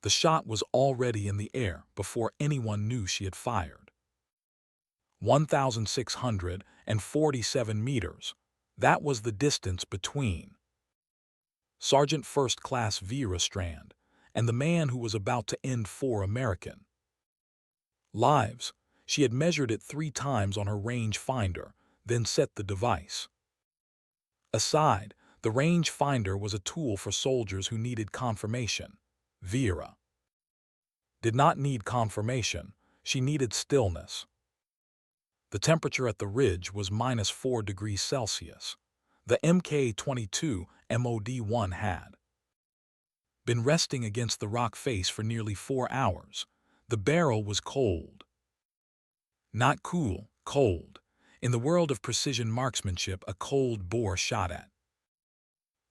The shot was already in the air before anyone knew she had fired. 1,647 meters. That was the distance between Sergeant First Class Vera Strand and the man who was about to end 4 American lives. She had measured it 3 times on her range finder, then set the device aside. The range finder was a tool for soldiers who needed confirmation. Vera did not need confirmation, she needed stillness. The temperature at the ridge was -4 degrees Celsius. The Mk-22 MOD-1 had been resting against the rock face for nearly 4 hours. The barrel was cold. Not cool, cold. In the world of precision marksmanship, a cold bore shot at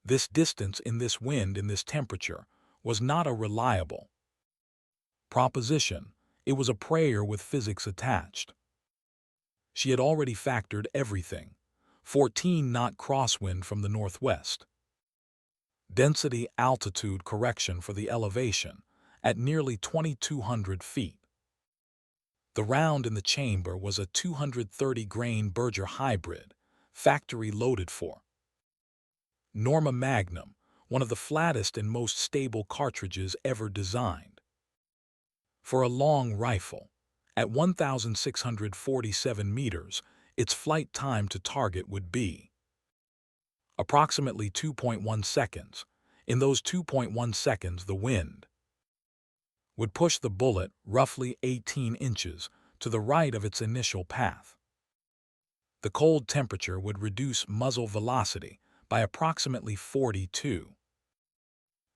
this distance, in this wind, in this temperature, was not a reliable proposition. It was a prayer with physics attached. She had already factored everything. 14-knot crosswind from the northwest. Density altitude correction for the elevation at nearly 2,200 feet. The round in the chamber was a 230-grain Berger hybrid, factory loaded for Norma Magnum, one of the flattest and most stable cartridges ever designed for a long rifle. At 1,647 meters, its flight time to target would be approximately 2.1 seconds. In those 2.1 seconds, the wind would push the bullet roughly 18 inches to the right of its initial path. The cold temperature would reduce muzzle velocity by approximately 42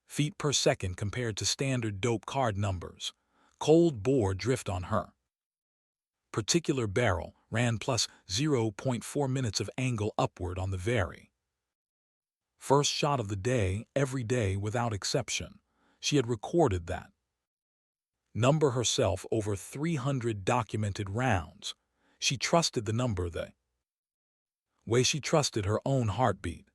feet per second compared to standard dope card numbers. Cold bore drift on her particular barrel ran plus 0.4 minutes of angle upward on the very first shot of the day, every day without exception. She had recorded that number herself over 300 documented rounds. She trusted the number the way she trusted her own heartbeat.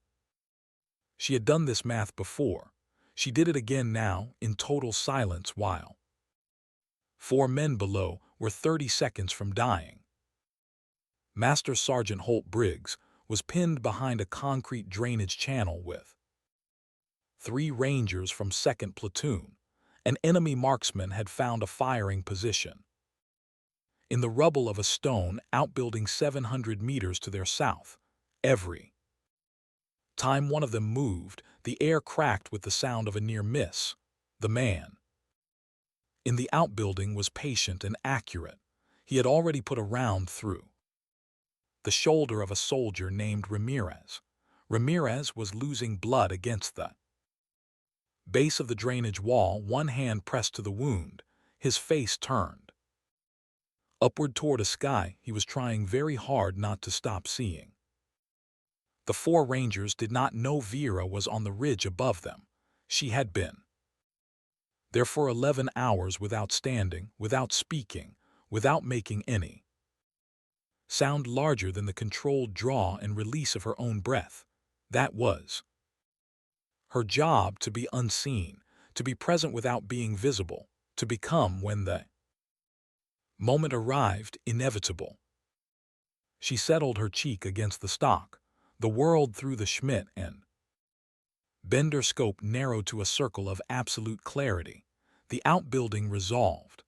She had done this math before. She did it again now, in total silence, while 4 men below were 30 seconds from dying. Master Sergeant Holt Briggs was pinned behind a concrete drainage channel with 3 Rangers from 2nd Platoon. An enemy marksman had found a firing position in the rubble of a stone outbuilding 700 meters to their south. Every time one of them moved, the air cracked with the sound of a near miss. The man in the outbuilding was patient and accurate. He had already put a round through the shoulder of a soldier named Ramirez. Ramirez was losing blood against the base of the drainage wall, one hand pressed to the wound, his face turned upward toward a sky he was trying very hard not to stop seeing. The 4 Rangers did not know Vera was on the ridge above them. She had been there for 11 hours without standing, without speaking, without making any sound larger than the controlled draw and release of her own breath. That was her job, to be unseen, to be present without being visible, to become, when the moment arrived, inevitable. She settled her cheek against the stock. The world through the Schmidt and Bender scope narrowed to a circle of absolute clarity. The outbuilding resolved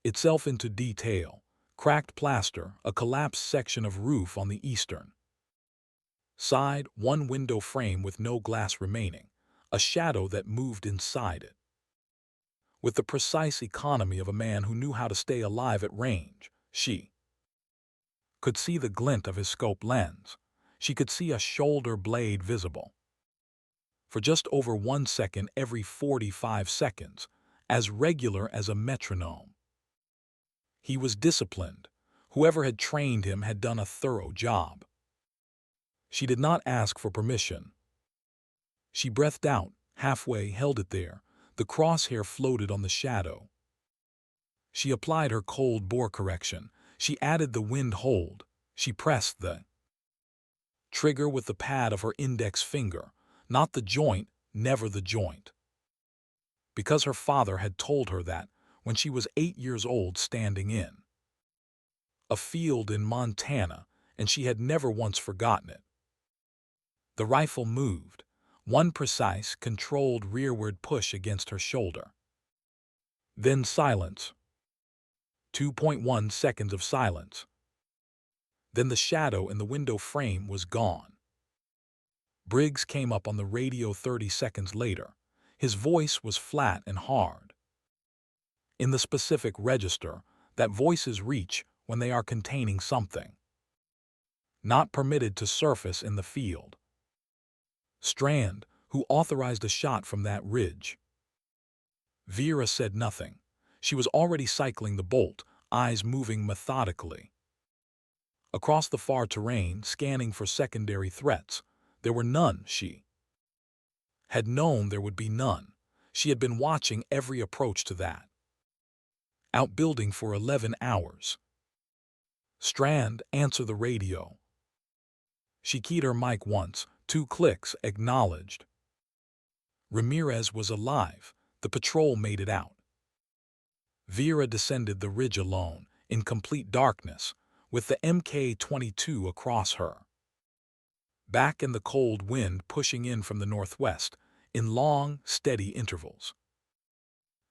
itself into detail. Cracked plaster, a collapsed section of roof on the eastern side, 1 window frame with no glass remaining, a shadow that moved inside it. With the precise economy of a man who knew how to stay alive at range, she could see the glint of his scope lens. She could see a shoulder blade visible for just over 1 second every 45 seconds, as regular as a metronome. He was disciplined. Whoever had trained him had done a thorough job. She did not ask for permission. She breathed out, halfway, held it there. The crosshair floated on the shadow. She applied her cold bore correction. She added the wind hold. She pressed the trigger with the pad of her index finger, not the joint, never the joint. because her father had told her that when she was 8 years old, standing in a field in Montana, and she had never once forgotten it. The rifle moved, one precise, controlled rearward push against her shoulder. Then silence. 2.1 seconds of silence. Then the shadow in the window frame was gone. Briggs came up on the radio 30 seconds later. His voice was flat and hard. In the specific register that voices reach when they are containing something not permitted to surface in the field. Strand, who authorized a shot from that ridge. Vera said nothing. She was already cycling the bolt, eyes moving methodically across the far terrain, scanning for secondary threats. There were none. She had known there would be none. She had been watching every approach to that outbuilding for 11 hours. Strand, answer the radio. She keyed her mic once, 2 clicks, acknowledged. Ramirez was alive. The patrol made it out. Vera descended the ridge alone, in complete darkness, with the Mk-22 across her. Back in the cold wind pushing in from the northwest, in long, steady intervals.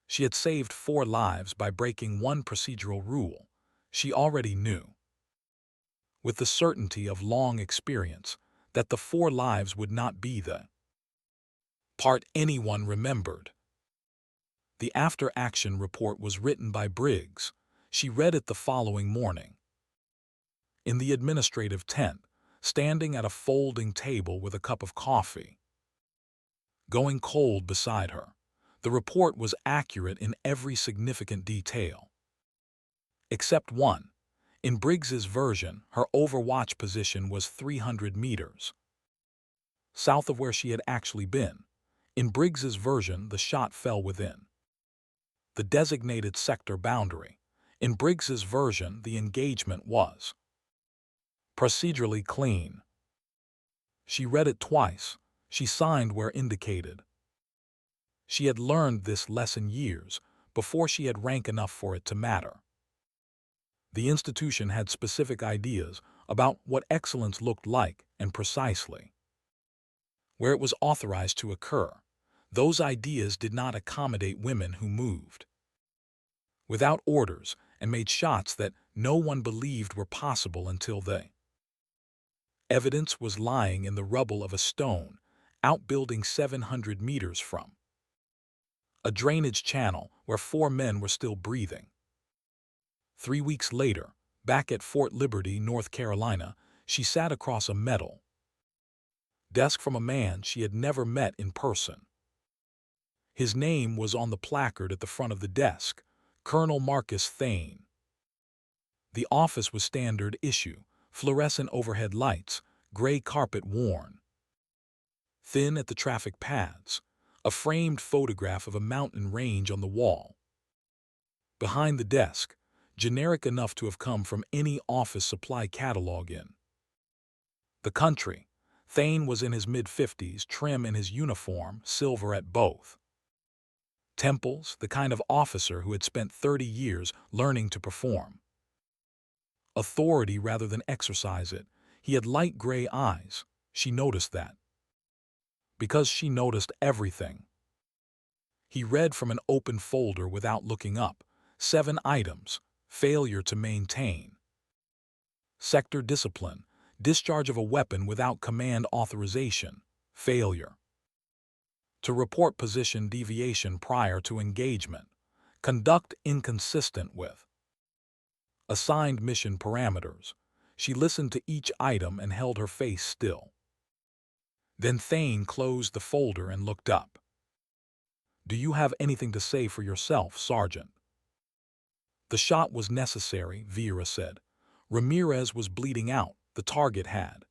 She had saved 4 lives by breaking one procedural rule she already knew, with the certainty of long experience, that the 4 lives would not be the part anyone remembered. The after-action report was written by Briggs. She read it the following morning. In the administrative tent, standing at a folding table with a cup of coffee going cold beside her, the report was accurate in every significant detail. Except one. In Briggs's version, her overwatch position was 300 meters south of where she had actually been. In Briggs's version, the shot fell within the designated sector boundary. In Briggs's version, the engagement was procedurally clean. She read it twice. She signed where indicated. She had learned this lesson years before she had rank enough for it to matter. The institution had specific ideas about what excellence looked like, and precisely where it was authorized to occur. Those ideas did not accommodate women who moved without orders and made shots that no one believed were possible until the evidence was lying in the rubble of a stone outbuilding 700 meters from a drainage channel where 4 men were still breathing. 3 weeks later, back at Fort Liberty, North Carolina, she sat across a metal desk from a man she had never met in person. His name was on the placard at the front of the desk, Colonel Marcus Thane. The office was standard issue, fluorescent overhead lights, gray carpet worn thin at the traffic pads, a framed photograph of a mountain range on the wall. Behind the desk, generic enough to have come from any office supply catalog in the country, Thane was in his mid-50s, trim in his uniform, silver at both temples, the kind of officer who had spent 30 years learning to perform authority rather than exercise it. He had light gray eyes. She noticed that because she noticed everything. He read from an open folder without looking up. 7 items. Failure to maintain sector discipline, discharge of a weapon without command authorization, failure to report position deviation prior to engagement, conduct inconsistent with assigned mission parameters. She listened to each item and held her face still. Then Thane closed the folder and looked up. "Do you have anything to say for yourself, Sergeant?" The shot was necessary, Vera said. Ramirez was bleeding out. The target had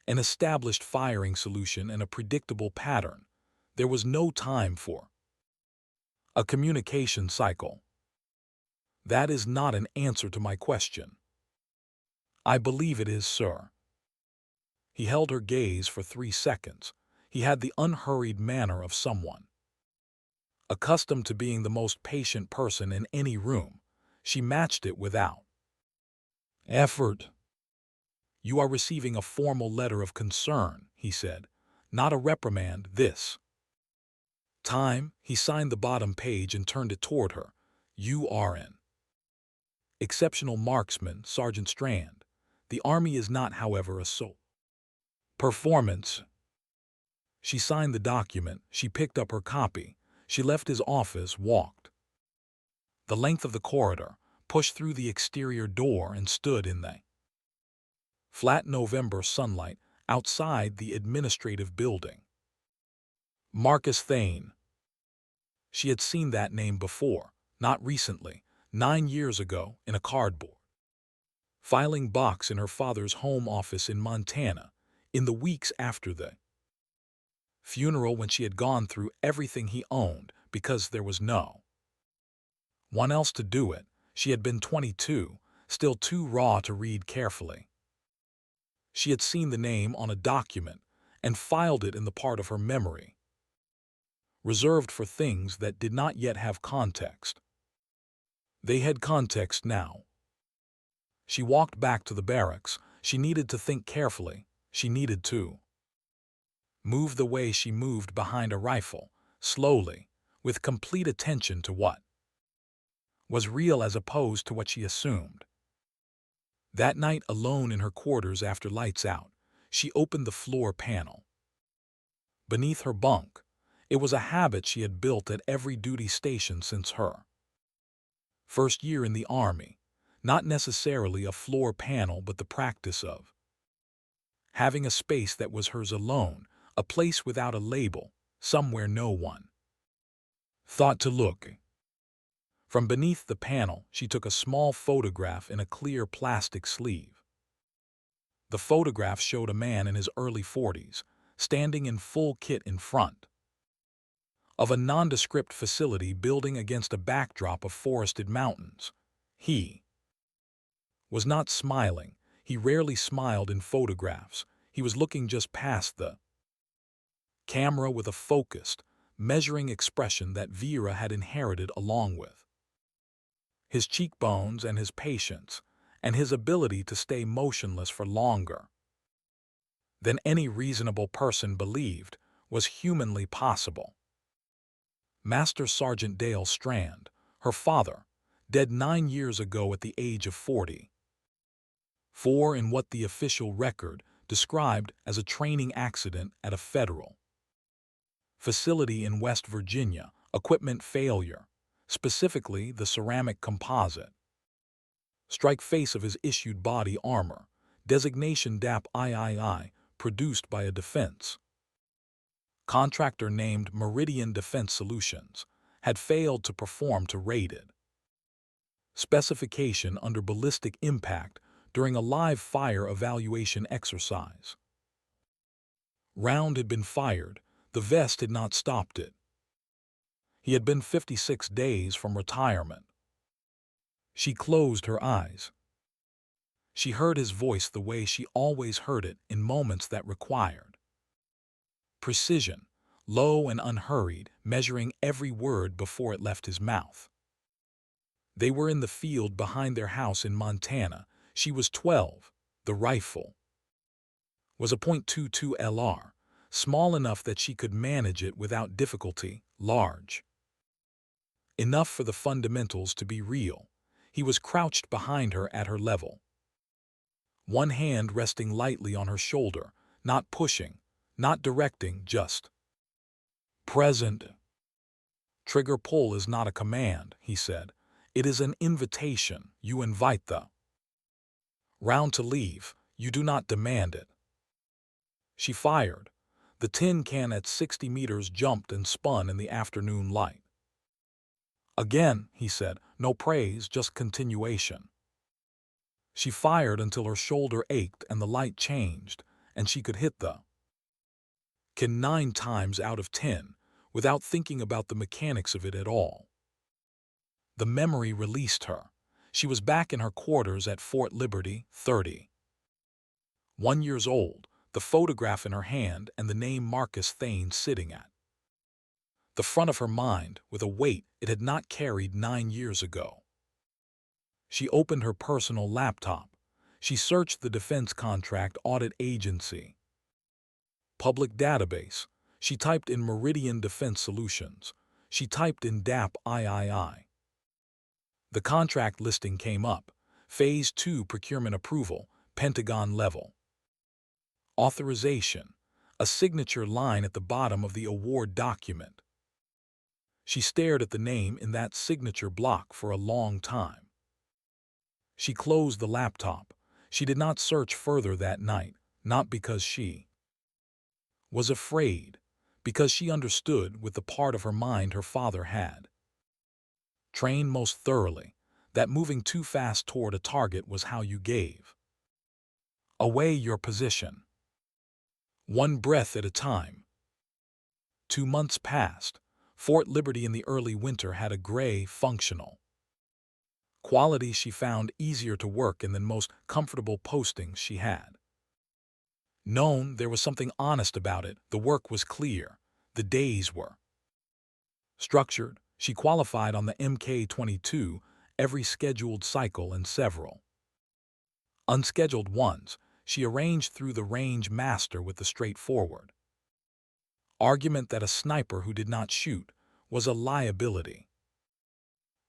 an established firing solution and a predictable pattern. There was no time for a communication cycle. "That is not an answer to my question." "I believe it is, sir." He held her gaze for 3 seconds. He had the unhurried manner of someone Accustomed to being the most patient person in any room, she matched it without effort. "You are receiving a formal letter of concern," he said, "not a reprimand this time." He signed the bottom page and turned it toward her. "You are an exceptional marksman, Sergeant Strand. The Army is not, however, a sole performance." She signed the document. She picked up her copy. She left his office, walked the length of the corridor, pushed through the exterior door, and stood in the flat November sunlight outside the administrative building. Marcus Thane. She had seen that name before, not recently, 9 years ago, in a cardboard filing box in her father's home office in Montana, in the weeks after the funeral, when she had gone through everything he owned because there was no one else to do it. She had been 22, still too raw to read carefully. She had seen the name on a document and filed it in the part of her memory reserved for things that did not yet have context. They had context now. She walked back to the barracks. She needed to think carefully. She needed to move the way she moved behind a rifle, slowly, with complete attention to what was real as opposed to what she assumed. That night, alone in her quarters after lights out, she opened the floor panel beneath her bunk. It was a habit she had built at every duty station since her first year in the Army. Not necessarily a floor panel, but the practice of having a space that was hers alone, a place without a label, somewhere no one thought to look. From beneath the panel, she took a small photograph in a clear plastic sleeve. The photograph showed a man in his early 40s, standing in full kit in front of a nondescript facility building against a backdrop of forested mountains. He was not smiling. He rarely smiled in photographs. He was looking just past the camera with a focused, measuring expression that Vera had inherited, along with his cheekbones and his patience, and his ability to stay motionless for longer than any reasonable person believed was humanly possible. Master Sergeant Dale Strand, her father, dead 9 years ago at the age of 44 in what the official record described as a training accident at a federal facility in West Virginia, equipment failure, specifically the ceramic composite strike face of his issued body armor, designation DAP III, produced by a defense contractor named Meridian Defense Solutions, had failed to perform to rated specification under ballistic impact during a live fire evaluation exercise. Round had been fired. The vest had not stopped it. He had been 56 days from retirement. She closed her eyes. She heard his voice the way she always heard it in moments that required precision, low and unhurried, measuring every word before it left his mouth. They were in the field behind their house in Montana. She was 12. The rifle was a .22 LR, small enough that she could manage it without difficulty, large enough for the fundamentals to be real. He was crouched behind her at her level, one hand resting lightly on her shoulder, not pushing, not directing, just present. "Trigger pull is not a command," he said. "It is an invitation. You invite the round to leave. You do not demand it." She fired. The tin can at 60 meters jumped and spun in the afternoon light. "Again," he said, "no praise, just continuation." She fired until her shoulder ached and the light changed, and she could hit the can 9 times out of 10 without thinking about the mechanics of it at all. The memory released her. She was back in her quarters at Fort Liberty, 31 years old, the photograph in her hand and the name Marcus Thane sitting at the front of her mind with a weight it had not carried 9 years ago. She opened her personal laptop. She searched the Defense Contract Audit Agency public database. She typed in Meridian Defense Solutions. She typed in DAP III. The contract listing came up. Phase 2 procurement approval, Pentagon level. Authorization, a signature line at the bottom of the award document. She stared at the name in that signature block for a long time. She closed the laptop. She did not search further that night, not because she was afraid, because she understood with the part of her mind her father had trained most thoroughly, that moving too fast toward a target was how you gave away your position. One breath at a time. 2 months passed. Fort Liberty in the early winter had a gray, functional quality she found easier to work in than most comfortable postings she had known. There was something honest about it. The work was clear. The days were structured. She qualified on the Mk-22, every scheduled cycle and several unscheduled ones. She arranged through the range master with the straightforward argument that a sniper who did not shoot was a liability.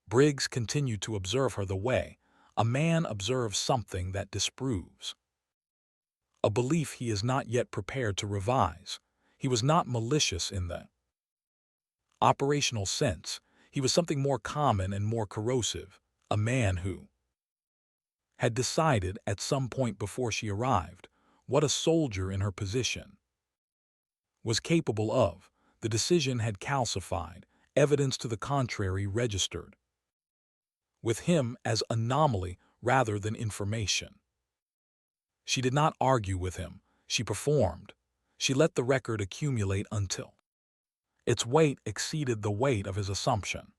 Briggs continued to observe her the way a man observes something that disproves a belief he is not yet prepared to revise. He was not malicious in the operational sense. He was something more common and more corrosive, a man who had decided at some point before she arrived what a soldier in her position was capable of. The decision had calcified, evidence to the contrary registered with him as anomaly rather than information. She did not argue with him. She performed. She let the record accumulate until its weight exceeded the weight of his assumption.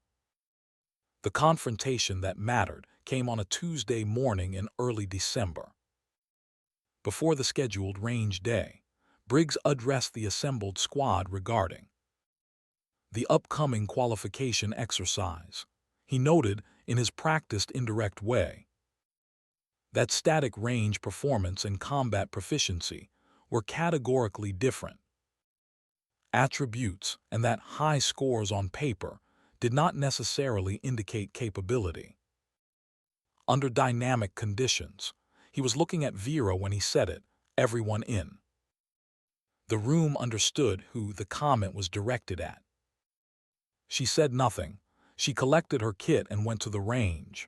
The confrontation that mattered came on a Tuesday morning in early December. Before the scheduled range day, Briggs addressed the assembled squad regarding the upcoming qualification exercise. He noted, in his practiced indirect way, that static range performance and combat proficiency were categorically different attributes, and that high scores on paper did not necessarily indicate capability. Under dynamic conditions, he was looking at Vera when he said it. Everyone in the room understood who the comment was directed at. She said nothing. She collected her kit and went to the range.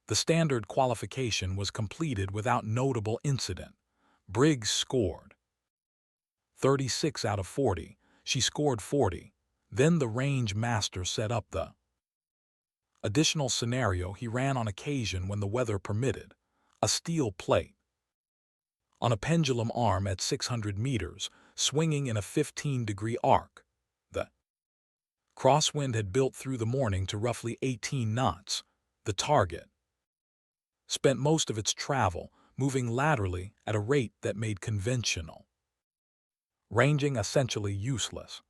The standard qualification was completed without notable incident. Briggs scored 36 out of 40. She scored 40. Then the range master set up the additional scenario he ran on occasion when the weather permitted, a steel plate on a pendulum arm at 600 meters, swinging in a 15-degree arc. The crosswind had built through the morning to roughly 18 knots. The target spent most of its travel moving laterally at a rate that made conventional ranging essentially useless.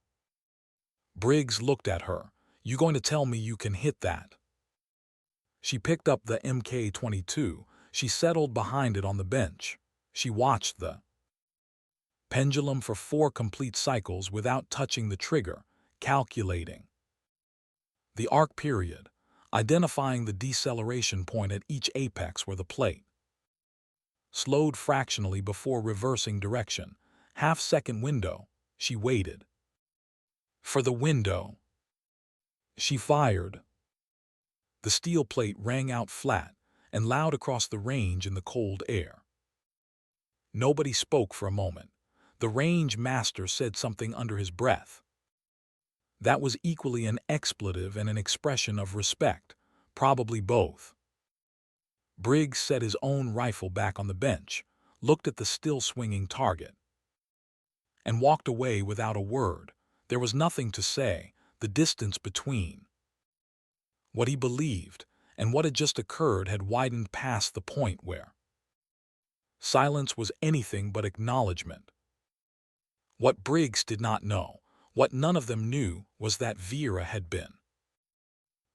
Briggs looked at her. You going to tell me you can hit that? She picked up the Mk-22. She settled behind it on the bench. She watched the pendulum for 4 complete cycles without touching the trigger, calculating the arc period, identifying the deceleration point at each apex where the plate slowed fractionally before reversing direction. Half-second window. She waited for the window. She fired. The steel plate rang out flat and loud across the range in the cold air. Nobody spoke for a moment. The range master said something under his breath. That was equally an expletive and an expression of respect, probably both. Briggs set his own rifle back on the bench, looked at the still swinging target, and walked away without a word. There was nothing to say. The distance between what he believed and what had just occurred had widened past the point where silence was anything but acknowledgement. What Briggs did not know What none of them knew was that Vera had been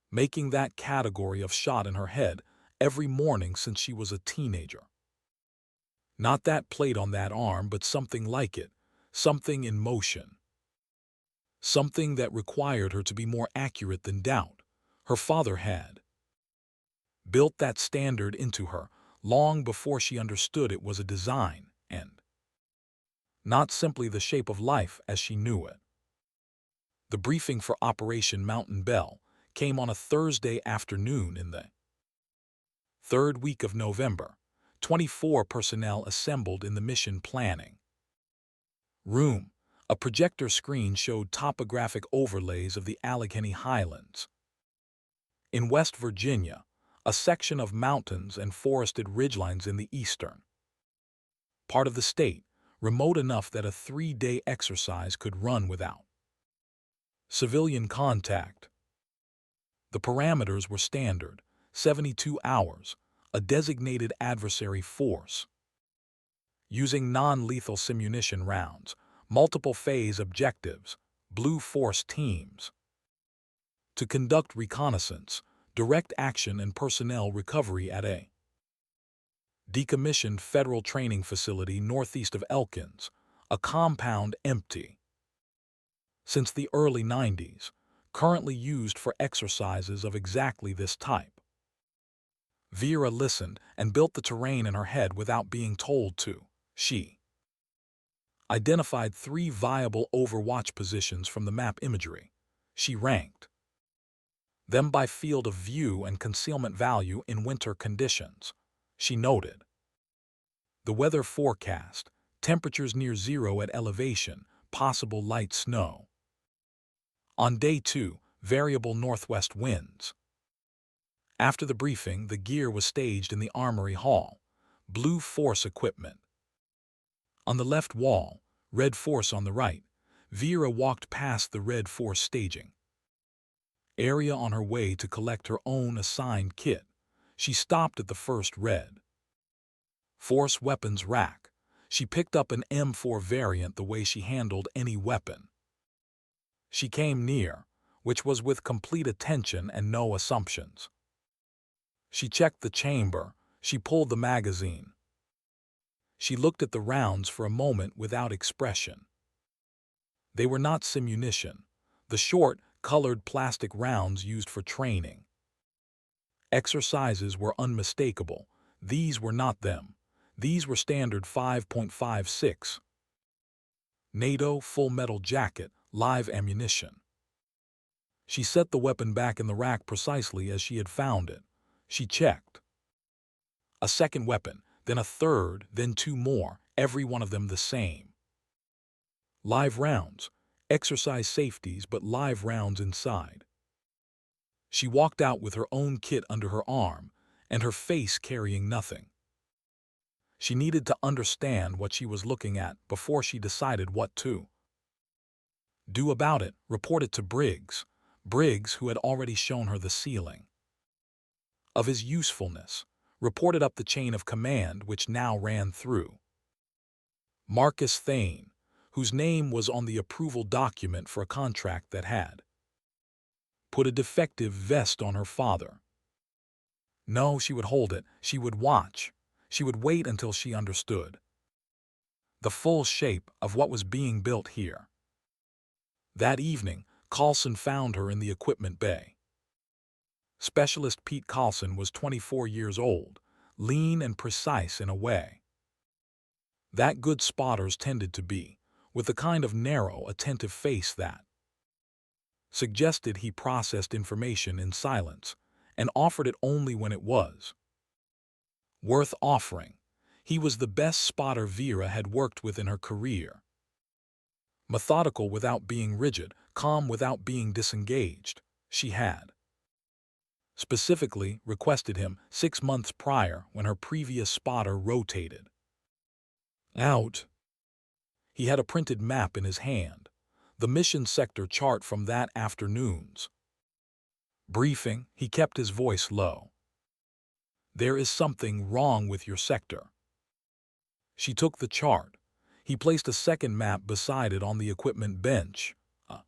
making that category of shot in her head every morning since she was a teenager. Not that plate on that arm, but something like it, something in motion. Something that required her to be more accurate than doubt. Her father had built that standard into her long before she understood it was a design and not simply the shape of life as she knew it. The briefing for Operation Mountain Bell came on a Thursday afternoon in the third week of November. 24 personnel assembled in the mission planning room. A projector screen showed topographic overlays of the Allegheny Highlands in West Virginia, a section of mountains and forested ridgelines in the eastern part of the state, remote enough that a 3-day exercise could run without civilian contact. The parameters were standard: 72 hours, a designated adversary force, using non-lethal simunition rounds, multiple-phase objectives, blue force teams, to conduct reconnaissance, direct action and personnel recovery at a decommissioned federal training facility northeast of Elkins, a compound empty since the early 90s, currently used for exercises of exactly this type. Vera listened and built the terrain in her head without being told to. She identified 3 viable overwatch positions from the map imagery. She ranked them by field of view and concealment value in winter conditions. She noted the weather forecast, temperatures near zero at elevation, possible light snow. On day 2, variable northwest winds. After the briefing, the gear was staged in the Armory Hall. Blue force equipment on the left wall, red force on the right. Vera walked past the red force staging area on her way to collect her own assigned kit. She stopped at the first red force weapons rack. She picked up an M4 variant the way she handled any weapon. She came near, which was with complete attention and no assumptions. She checked the chamber. She pulled the magazine. She looked at the rounds for a moment without expression. They were not simunition, the short, colored plastic rounds used for training. Exercises were unmistakable. These were not them. These were standard 5.56 NATO full metal jacket, live ammunition. She set the weapon back in the rack precisely as she had found it. She checked a second weapon, then a third, then 2 more, every one of them the same. Live rounds, exercise safeties, but live rounds inside. She walked out with her own kit under her arm and her face carrying nothing. She needed to understand what she was looking at before she decided what to do about it. Report it to Briggs. Briggs, who had already shown her the ceiling of his usefulness, reported up the chain of command which now ran through Marcus Thane, whose name was on the approval document for a contract that had put a defective vest on her father. No, she would hold it. She would watch. She would wait until she understood the full shape of what was being built here. That evening, Carlson found her in the equipment bay. Specialist Pete Carlson was 24 years old, lean and precise in a way that good spotters tended to be, with the kind of narrow, attentive face that suggested he processed information in silence and offered it only when it was worth offering. He was the best spotter Vera had worked with in her career. Methodical without being rigid, calm without being disengaged. She had specifically requested him 6 months prior when her previous spotter rotated out. He had a printed map in his hand, the mission sector chart from that afternoon's briefing. He kept his voice low. There is something wrong with your sector. She took the chart. He placed a second map beside it on the equipment bench. A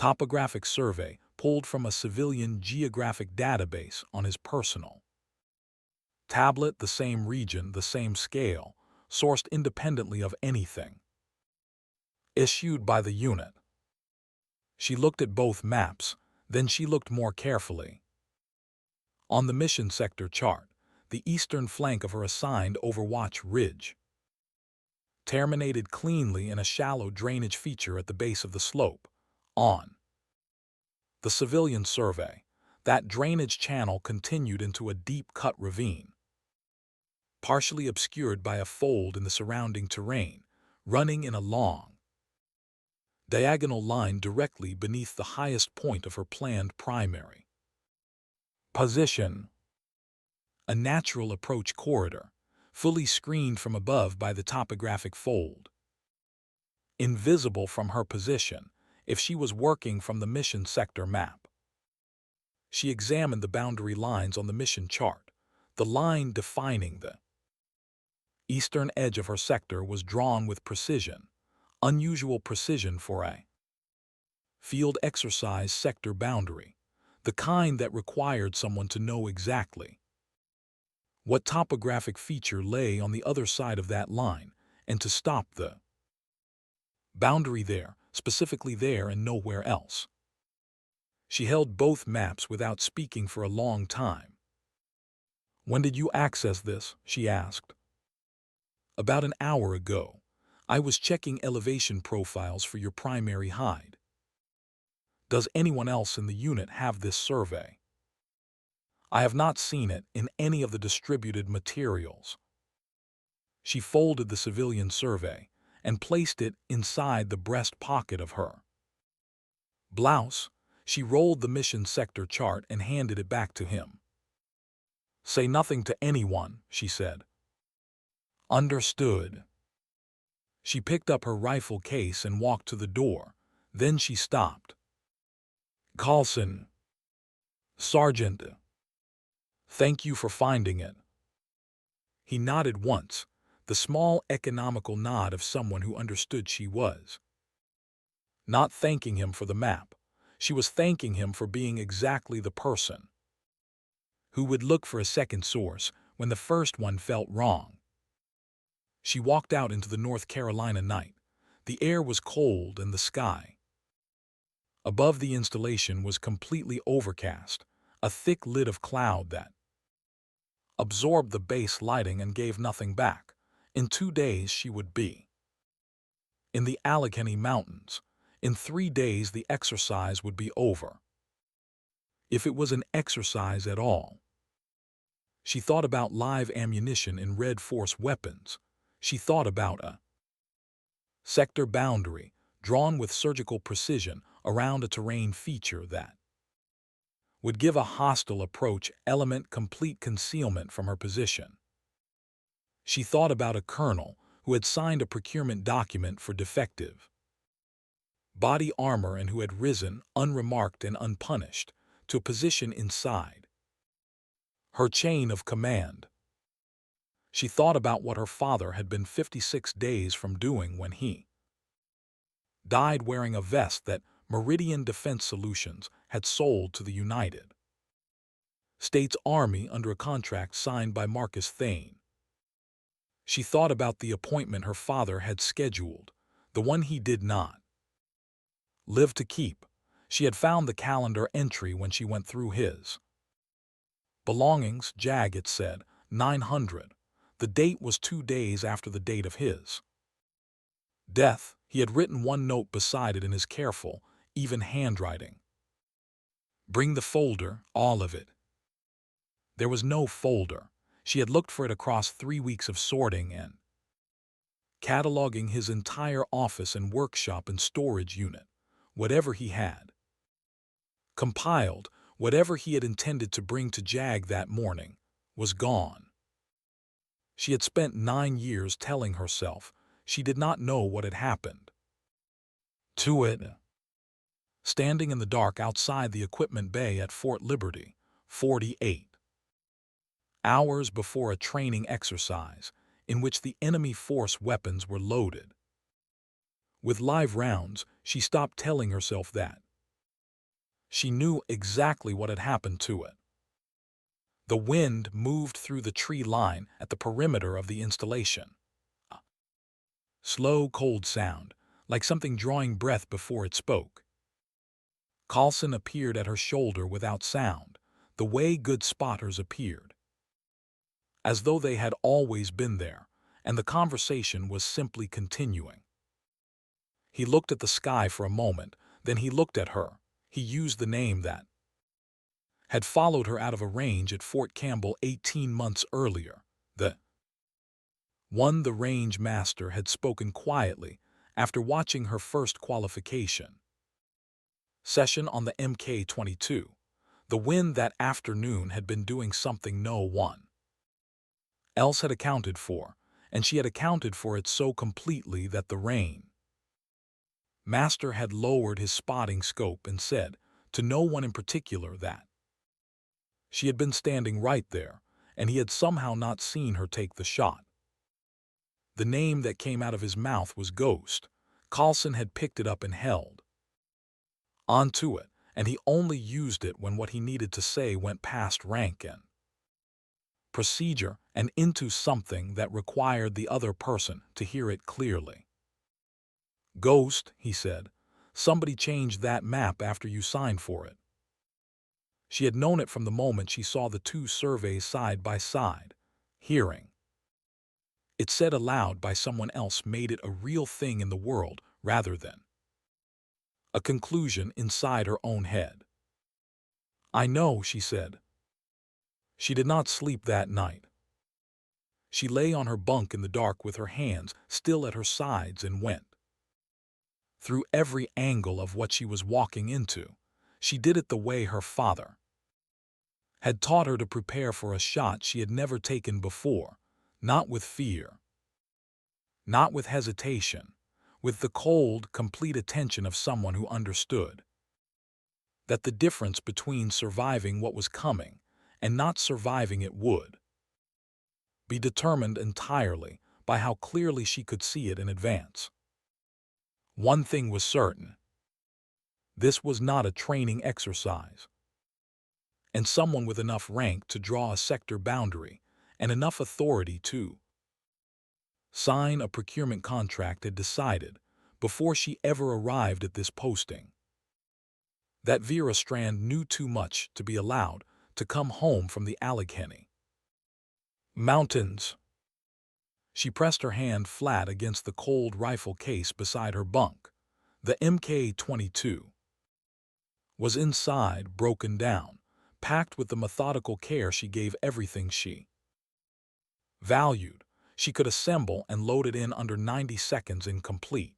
Topographic survey pulled from a civilian geographic database on his personal tablet, the same region, the same scale, sourced independently of anything. Issued by the unit. She looked at both maps, then she looked more carefully. On the mission sector chart, the eastern flank of her assigned Overwatch Ridge terminated cleanly in a shallow drainage feature at the base of the slope. On the civilian survey, that drainage channel continued into a deep-cut ravine, partially obscured by a fold in the surrounding terrain, running in a long, diagonal line directly beneath the highest point of her planned primary position. A natural approach corridor, fully screened from above by the topographic fold. Invisible from her position, if she was working from the mission sector map. She examined the boundary lines on the mission chart. The line defining the eastern edge of her sector was drawn with precision, unusual precision for a field exercise sector boundary, the kind that required someone to know exactly what topographic feature lay on the other side of that line, and to stop the boundary there, specifically there and nowhere else. She held both maps without speaking for a long time. "When did you access this?" she asked. "About an hour ago. I was checking elevation profiles for your primary hide. Does anyone else in the unit have this survey?" "I have not seen it in any of the distributed materials." She folded the civilian survey and placed it inside the breast pocket of her blouse. She rolled the mission sector chart and handed it back to him. "Say nothing to anyone," she said. "Understood." She picked up her rifle case and walked to the door. Then she stopped. "Carlson." "Sergeant. Thank you for finding it." He nodded once, the small economical nod of someone who understood she was not thanking him for the map. She was thanking him for being exactly the person who would look for a second source when the first one felt wrong. She walked out into the North Carolina night. The air was cold and the sky above the installation was completely overcast, a thick lid of cloud that absorbed the base lighting and gave nothing back. In 2 days she would be in the Allegheny Mountains. In 3 days the exercise would be over. If it was an exercise at all. She thought about live ammunition in Red Force weapons. She thought about a sector boundary drawn with surgical precision around a terrain feature that would give a hostile approach element complete concealment from her position. She thought about a colonel who had signed a procurement document for defective body armor and who had risen, unremarked and unpunished, to a position inside her chain of command. She thought about what her father had been 56 days from doing when he died wearing a vest that Meridian Defense Solutions had sold to the United States Army under a contract signed by Marcus Thane. She thought about the appointment her father had scheduled, the one he did not live to keep. She had found the calendar entry when she went through his belongings. JAG, it said, 900. The date was 2 days after the date of his death. He had written one note beside it in his careful, even handwriting. "Bring the folder, all of it." There was no folder. She had looked for it across 3 weeks of sorting and cataloging his entire office and workshop and storage unit. Whatever he had compiled, whatever he had intended to bring to JAG that morning, was gone. She had spent 9 years telling herself she did not know what had happened to it. Standing in the dark outside the equipment bay at Fort Liberty, 48 hours before a training exercise in which the enemy force weapons were loaded with live rounds, she stopped telling herself that She knew exactly what had happened to it. The wind moved through the tree line at the perimeter of the installation. A slow, cold sound, like something drawing breath before it spoke. Carlson appeared at her shoulder without sound, the way good spotters appeared. As though they had always been there, and the conversation was simply continuing. He looked at the sky for a moment, then he looked at her. He used the name that had followed her out of a range at Fort Campbell 18 months earlier, the one the range master had spoken quietly after watching her first qualification session on the Mk-22. The wind that afternoon had been doing something no one else had accounted for, and she had accounted for it so completely that the rain master had lowered his spotting scope and said, to no one in particular, that she had been standing right there, and he had somehow not seen her take the shot. The name that came out of his mouth was Ghost. Carlson had picked it up and held onto it, and he only used it when what he needed to say went past rank and procedure and into something that required the other person to hear it clearly. Ghost, he said, somebody changed that map after you signed for it. She had known it from the moment she saw the two surveys side by side. Hearing it said aloud by someone else made it a real thing in the world rather than a conclusion inside her own head. I know, she said. She did not sleep that night. She lay on her bunk in the dark with her hands still at her sides and went through every angle of what she was walking into. She did it the way her father had taught her to prepare for a shot she had never taken before, not with fear, not with hesitation, with the cold, complete attention of someone who understood that the difference between surviving what was coming and not surviving it would be determined entirely by how clearly she could see it in advance. One thing was certain. This was not a training exercise. And someone with enough rank to draw a sector boundary and enough authority to sign a procurement contract had decided, before she ever arrived at this posting, that Vera Strand knew too much to be allowed to come home from the Allegheny Mountains. She pressed her hand flat against the cold rifle case beside her bunk. The Mk-22 was inside, broken down, packed with the methodical care she gave everything she valued. She could assemble and load it in under 90 seconds in complete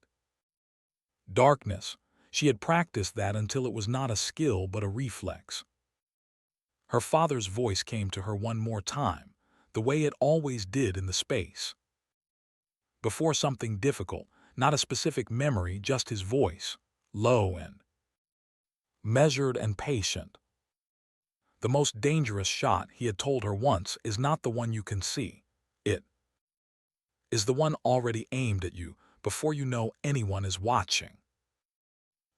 darkness. She had practiced that until it was not a skill but a reflex. Her father's voice came to her one more time, the way it always did in the space before something difficult, not a specific memory, just his voice, low and measured and patient. The most dangerous shot, he had told her once, is not the one you can see. It is the one already aimed at you before you know anyone is watching.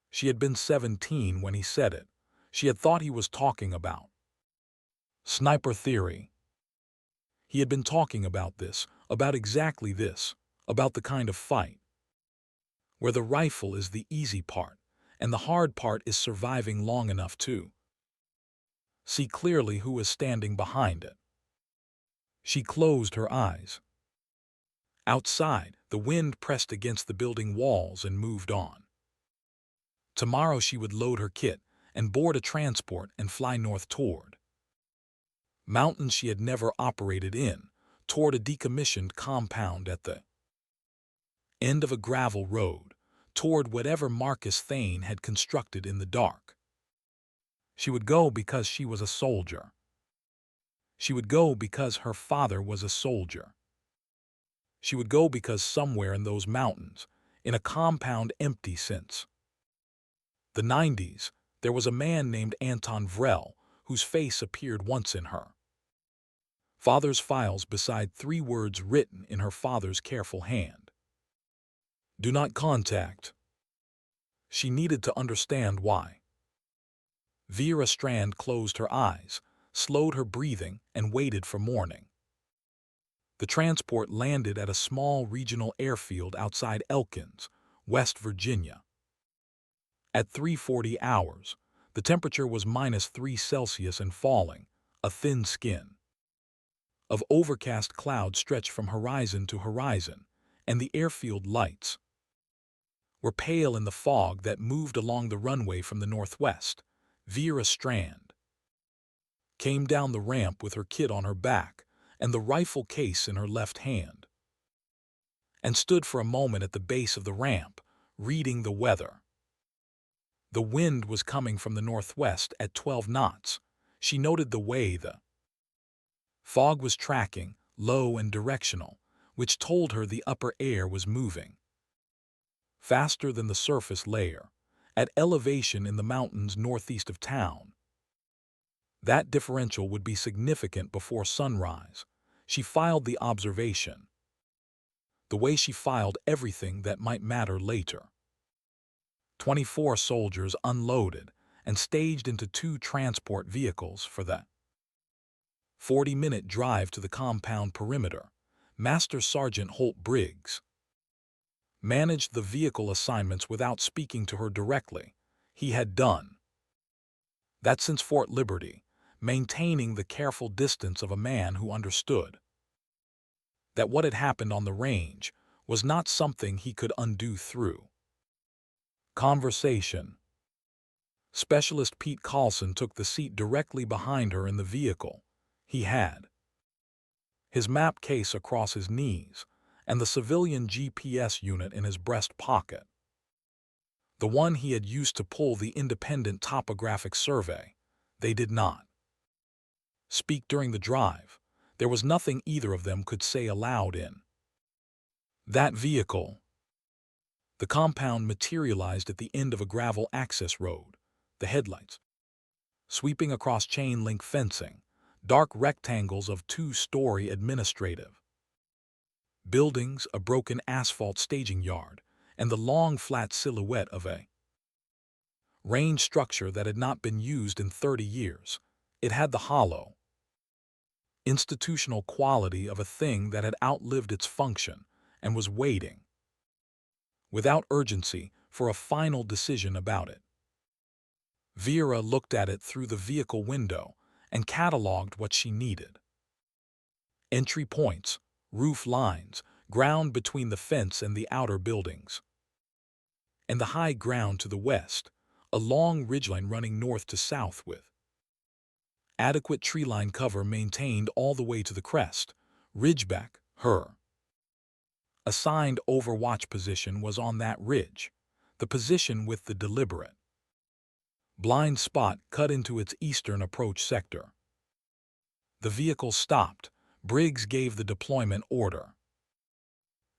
She had been 17 when he said it. She had thought he was talking about sniper theory. He had been talking about this, about exactly this, about the kind of fight where the rifle is the easy part, and the hard part is surviving long enough to see clearly who is standing behind it. She closed her eyes. Outside, the wind pressed against the building walls and moved on. Tomorrow she would load her kit and board a transport and fly north toward mountains she had never operated in, toward a decommissioned compound at the end of a gravel road, toward whatever Marcus Thane had constructed in the dark. She would go because she was a soldier. She would go because her father was a soldier. She would go because somewhere in those mountains, in a compound empty since the 90s, there was a man named Anton Vrel whose face appeared once in her father's files beside 3 words written in her father's careful hand. Do not contact. She needed to understand why. Vera Strand closed her eyes, slowed her breathing, and waited for morning. The transport landed at a small regional airfield outside Elkins, West Virginia. At 3:40 hours, the temperature was -3 Celsius and falling, a thin skin of overcast clouds stretched from horizon to horizon, and the airfield lights were pale in the fog that moved along the runway from the northwest. Vera Strand came down the ramp with her kit on her back and the rifle case in her left hand, and stood for a moment at the base of the ramp, reading the weather. The wind was coming from the northwest at 12 knots. She noted the way the fog was tracking, low and directional, which told her the upper air was moving faster than the surface layer, at elevation in the mountains northeast of town. That differential would be significant before sunrise. She filed the observation, the way she filed everything that might matter later. 24 soldiers unloaded and staged into 2 transport vehicles for the 40-minute drive to the compound perimeter. Master Sergeant Holt Briggs managed the vehicle assignments without speaking to her directly. He had done that since Fort Liberty, maintaining the careful distance of a man who understood that what had happened on the range was not something he could undo through conversation. Specialist Pete Carlson took the seat directly behind her in the vehicle. He had his map case across his knees and the civilian GPS unit in his breast pocket, the one he had used to pull the independent topographic survey. They did not speak during the drive. There was nothing either of them could say aloud in that vehicle. The compound materialized at the end of a gravel access road, the headlights sweeping across chain-link fencing, dark rectangles of 2-story administrative buildings, a broken asphalt staging yard, and the long flat silhouette of a range structure that had not been used in 30 years. It had the hollow, institutional quality of a thing that had outlived its function and was waiting, without urgency, for a final decision about it. Vera looked at it through the vehicle window and cataloged what she needed. Entry points, roof lines, ground between the fence and the outer buildings, and the high ground to the west, a long ridgeline running north to south with adequate treeline cover maintained all the way to the crest. Ridgeback, her assigned overwatch position was on that ridge, the position with the deliberate blind spot cut into its eastern approach sector. The vehicle stopped. Briggs gave the deployment order.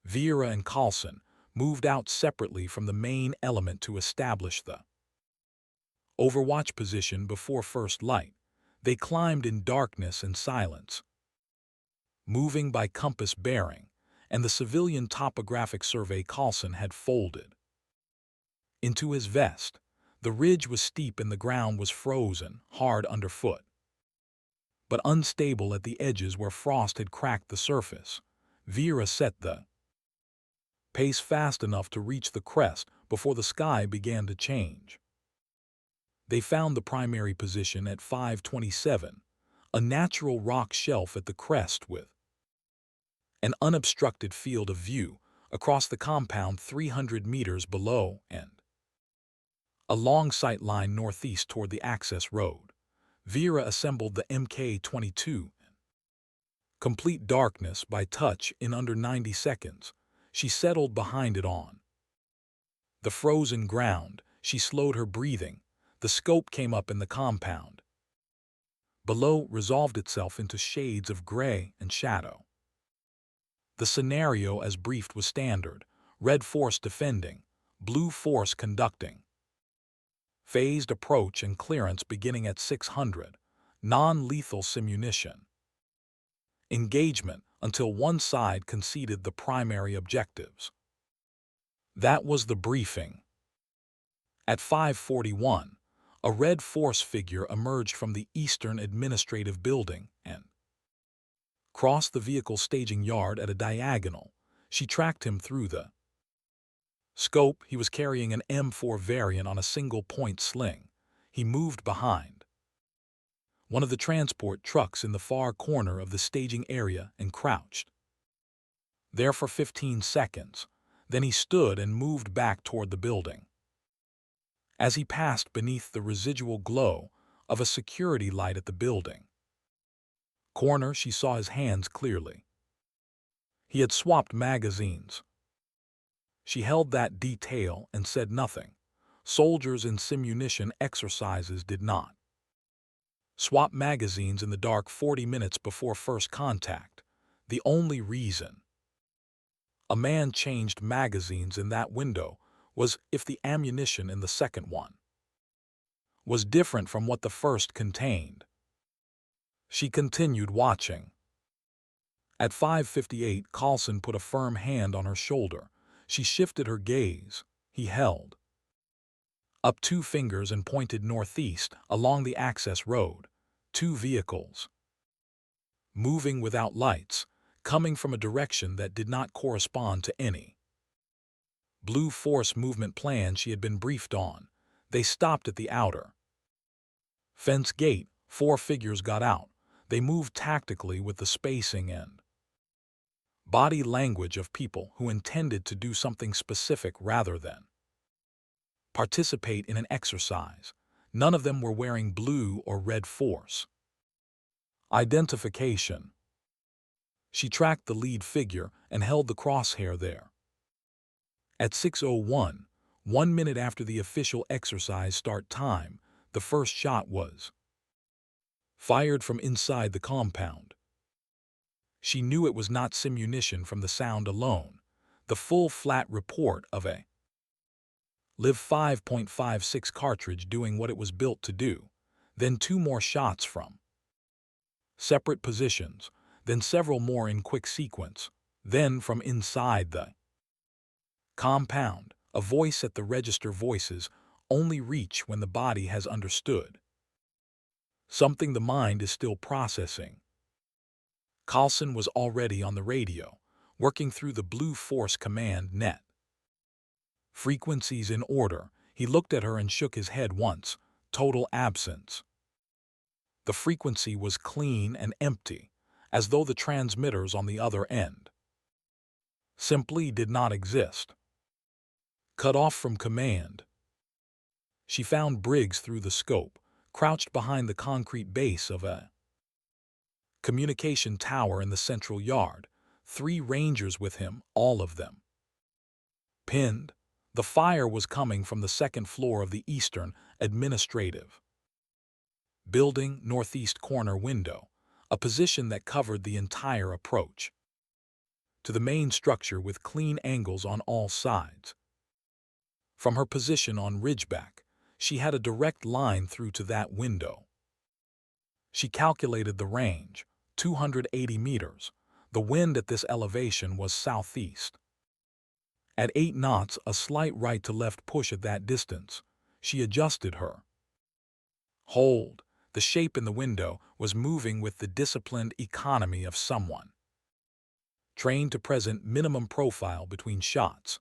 Vera and Carlson moved out separately from the main element to establish the overwatch position before first light. They climbed in darkness and silence, moving by compass bearing, and the civilian topographic survey Carlson had folded into his vest. The ridge was steep and the ground was frozen, hard underfoot, but unstable at the edges where frost had cracked the surface. Vera set the pace fast enough to reach the crest before the sky began to change. They found the primary position at 5:27, a natural rock shelf at the crest with an unobstructed field of view across the compound 300 meters below and a long sight line northeast toward the access road. Vera assembled the Mk-22. Complete darkness by touch in under 90 seconds. She settled behind it on the frozen ground. She slowed her breathing. The scope came up in the compound below resolved itself into shades of gray and shadow. The scenario as briefed was standard: red force defending, blue force conducting. Phased approach and clearance beginning at 600. Non-lethal simunition. Engagement until one side conceded the primary objectives. That was the briefing. At 5:41, A red force figure emerged from the eastern administrative building and crossed the vehicle staging yard at a diagonal. She tracked him through the scope. He was carrying an M4 variant on a single-point sling. He moved behind one of the transport trucks in the far corner of the staging area and crouched there for 15 seconds. Then he stood and moved back toward the building. As he passed beneath the residual glow of a security light at the building corner, she saw his hands clearly. He had swapped magazines. She held that detail and said nothing. Soldiers in simunition exercises did not swap magazines in the dark 40 minutes before first contact. The only reason a man changed magazines in that window was if the ammunition in the second one was different from what the first contained. She continued watching. At 5:58, Carlson put a firm hand on her shoulder. She shifted her gaze. He held up 2 fingers and pointed northeast along the access road. 2 vehicles, moving without lights, coming from a direction that did not correspond to any blue force movement plan she had been briefed on. They stopped at the outer fence gate. 4 figures got out. They moved tactically with the spacing and body language of people who intended to do something specific rather than participate in an exercise. None of them were wearing blue or red force identification. She tracked the lead figure and held the crosshair there. At 6:01, 1 minute after the official exercise start time, the first shot was fired from inside the compound. She knew it was not simunition from the sound alone. The full flat report of a Live 5.56 cartridge doing what it was built to do. Then 2 more shots from separate positions. Then several more in quick sequence. Then from inside the compound, a voice at the register. Voices only reach when the body has understood something the mind is still processing. Carlson was already on the radio, working through the Blue Force command net. Frequencies in order. He looked at her and shook his head once. Total absence. The frequency was clean and empty, as though the transmitters on the other end simply did not exist. Cut off from command. She found Briggs through the scope, crouched behind the concrete base of a communication tower in the central yard. 3 Rangers with him, all of them pinned. The fire was coming from the second floor of the eastern administrative building, northeast corner window, a position that covered the entire approach to the main structure with clean angles on all sides. From her position on Ridgeback, she had a direct line through to that window. She calculated the range, 280 meters. The wind at this elevation was southeast. At 8 knots, a slight right-to-left push at that distance. She adjusted her hold. The shape in the window was moving with the disciplined economy of someone trained to present minimum profile between shots.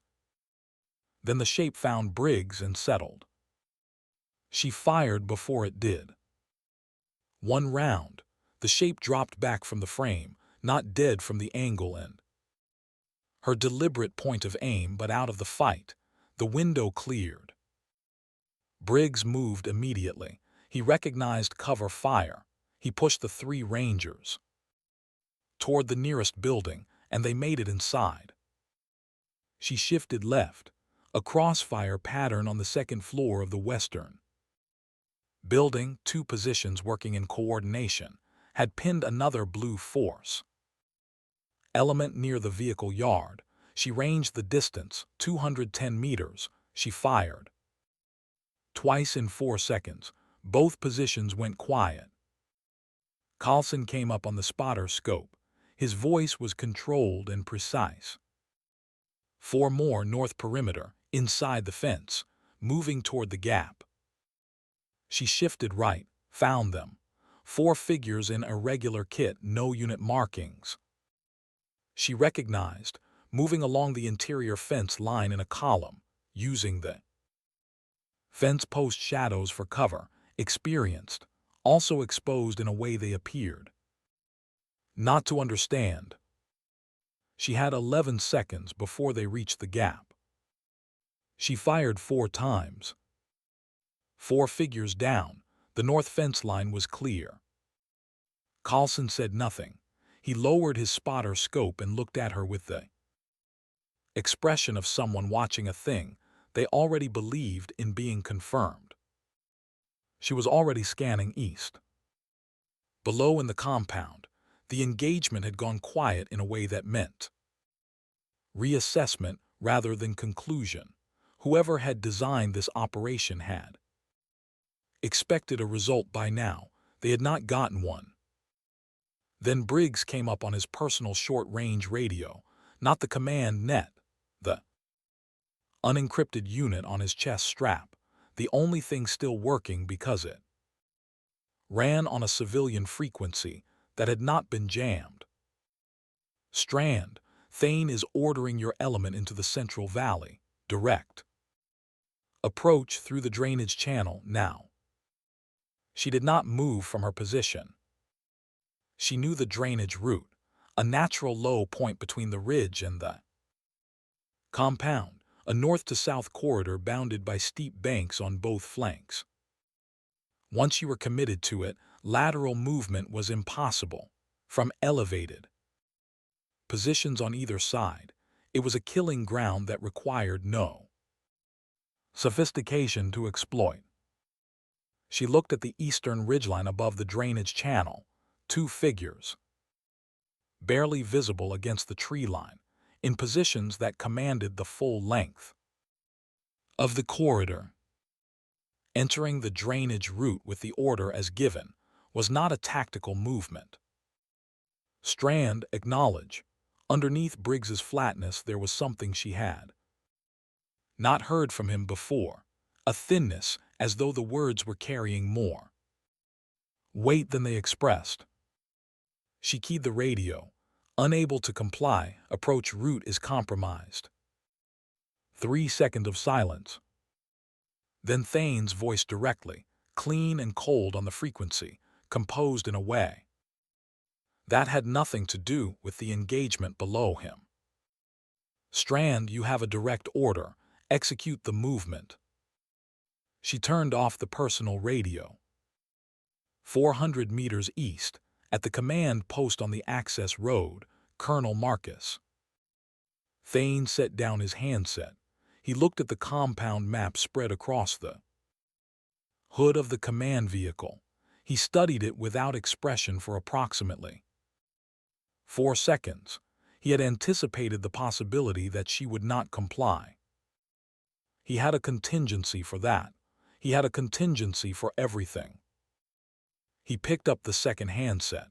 Then the shape found Briggs and settled. She fired before it did. 1 round. The shape dropped back from the frame, not dead from the angle and her deliberate point of aim, but out of the fight. The window cleared. Briggs moved immediately. He recognized cover fire. He pushed the 3 Rangers toward the nearest building, and they made it inside. She shifted left. A crossfire pattern on the second floor of the western building, 2 positions working in coordination, had pinned another blue force element near the vehicle yard. She ranged the distance, 210 meters. She fired twice in 4 seconds. Both positions went quiet. Carlson came up on the spotter scope. His voice was controlled and precise. 4 more north perimeter, inside the fence, moving toward the gap. She shifted right, found them. 4 figures in irregular kit, no unit markings. She recognized, moving along the interior fence line in a column, using the fence post shadows for cover, experienced, also exposed in a way they appeared not to understand. She had 11 seconds before they reached the gap. She fired 4 times. 4 figures down, the north fence line was clear. Carlson said nothing. He lowered his spotter scope and looked at her with the expression of someone watching a thing they already believed in being confirmed. She was already scanning east. Below in the compound, the engagement had gone quiet in a way that meant reassessment rather than conclusion. Whoever had designed this operation had expected a result by now. They had not gotten one. Then Briggs came up on his personal short-range radio, not the command net, the unencrypted unit on his chest strap, the only thing still working because it ran on a civilian frequency that had not been jammed. Strand, Thane is ordering your element into the Central Valley. Direct approach through the drainage channel now. She did not move from her position. She knew the drainage route, a natural low point between the ridge and the compound, a north-to-south corridor bounded by steep banks on both flanks. Once you were committed to it, lateral movement was impossible. From elevated positions on either side, it was a killing ground that required no sophistication to exploit. She looked at the eastern ridgeline above the drainage channel, 2 figures, barely visible against the tree line, in positions that commanded the full length of the corridor. Entering the drainage route with the order as given was not a tactical movement. Strand acknowledged. Underneath Briggs's flatness there was something she had not heard from him before, a thinness as though the words were carrying more weight than they expressed. She keyed the radio. Unable to comply, approach route is compromised. 3 seconds of silence. Then Thane's voice directly, clean and cold on the frequency, composed in a way that had nothing to do with the engagement below him. Strand, you have a direct order. Execute the movement. She turned off the personal radio. 400 meters east, at the command post on the access road, Colonel Marcus. Thane set down his handset. He looked at the compound map spread across the hood of the command vehicle. He studied it without expression for approximately 4 seconds. He had anticipated the possibility that she would not comply. He had a contingency for that. He had a contingency for everything. He picked up the second handset,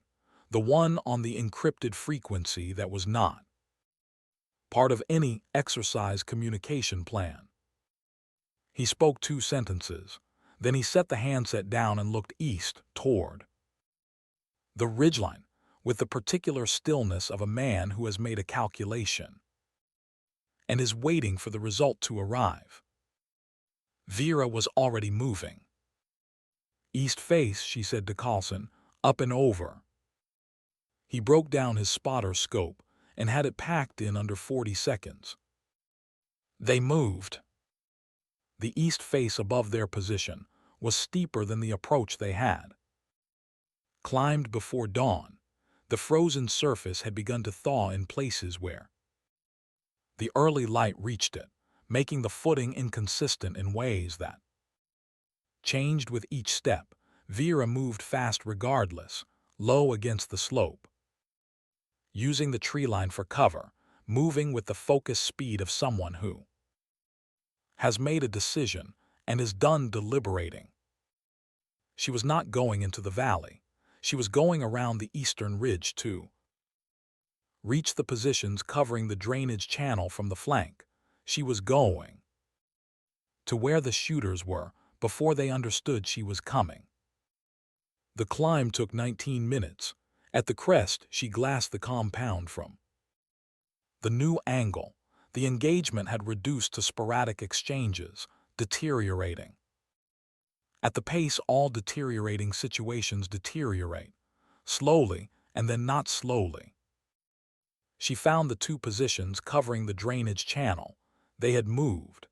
the one on the encrypted frequency that was not part of any exercise communication plan. He spoke 2 sentences. Then he set the handset down and looked east toward the ridgeline with the particular stillness of a man who has made a calculation and is waiting for the result to arrive. Vera was already moving. East face, she said to Carlson, up and over. He broke down his spotter scope and had it packed in under 40 seconds. They moved. The east face above their position was steeper than the approach they had climbed before dawn. The frozen surface had begun to thaw in places where the early light reached it, making the footing inconsistent in ways that changed with each step. Vera moved fast regardless, low against the slope, using the tree line for cover, moving with the focused speed of someone who has made a decision and is done deliberating. She was not going into the valley. She was going around the eastern ridge to reach the positions covering the drainage channel from the flank. She was going to where the shooters were, before they understood she was coming. The climb took 19 minutes. At the crest, she glassed the compound from the new angle. The engagement had reduced to sporadic exchanges, deteriorating. At the pace all deteriorating situations deteriorate, slowly and then not slowly. She found the two positions covering the drainage channel. They had moved.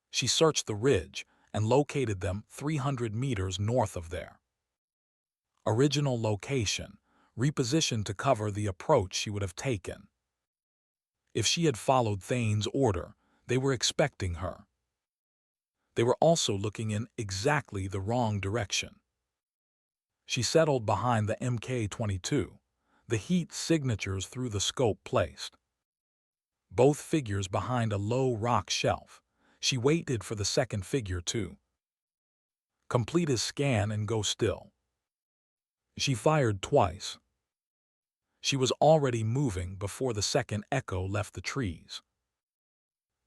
She searched the ridge and located them 300 meters north of there. Original location, repositioned to cover the approach she would have taken. If she had followed Thane's order, they were expecting her. They were also looking in exactly the wrong direction. She settled behind the Mk-22, the heat signatures through the scope placed. Both figures behind a low rock shelf. She waited for the second figure to complete his scan and go still. She fired twice. She was already moving before the second echo left the trees.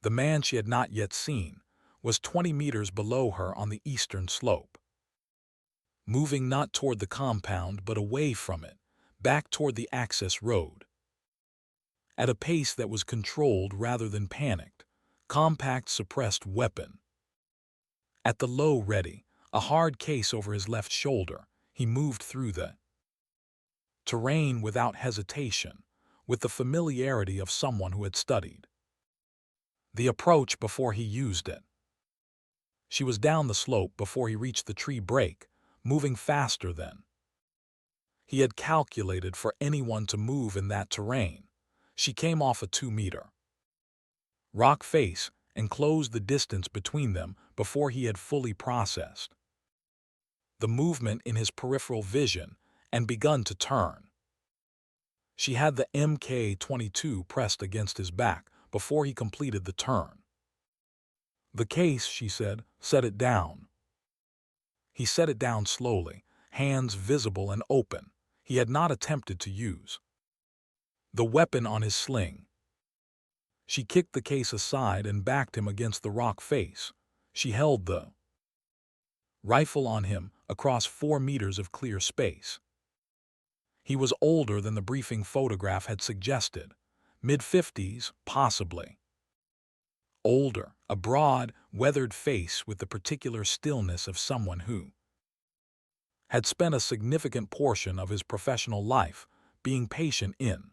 The man she had not yet seen was 20 meters below her on the eastern slope, moving not toward the compound but away from it, back toward the access road. At a pace that was controlled rather than panicked, compact suppressed weapon. At the low ready, a hard case over his left shoulder, he moved through the terrain without hesitation, with the familiarity of someone who had studied the approach before he used it. She was down the slope before he reached the tree break, moving faster than he had calculated for anyone to move in that terrain. She came off a 2-meter rock face and closed the distance between them before he had fully processed the movement in his peripheral vision and begun to turn. She had the Mk-22 pressed against his back before he completed the turn. "The case," she said, "set it down." He set it down slowly, hands visible and open. He had not attempted to use the weapon on his sling. She kicked the case aside and backed him against the rock face. She held the rifle on him across 4 meters of clear space. He was older than the briefing photograph had suggested, mid-50s, possibly. Older, a broad, weathered face with the particular stillness of someone who had spent a significant portion of his professional life being patient in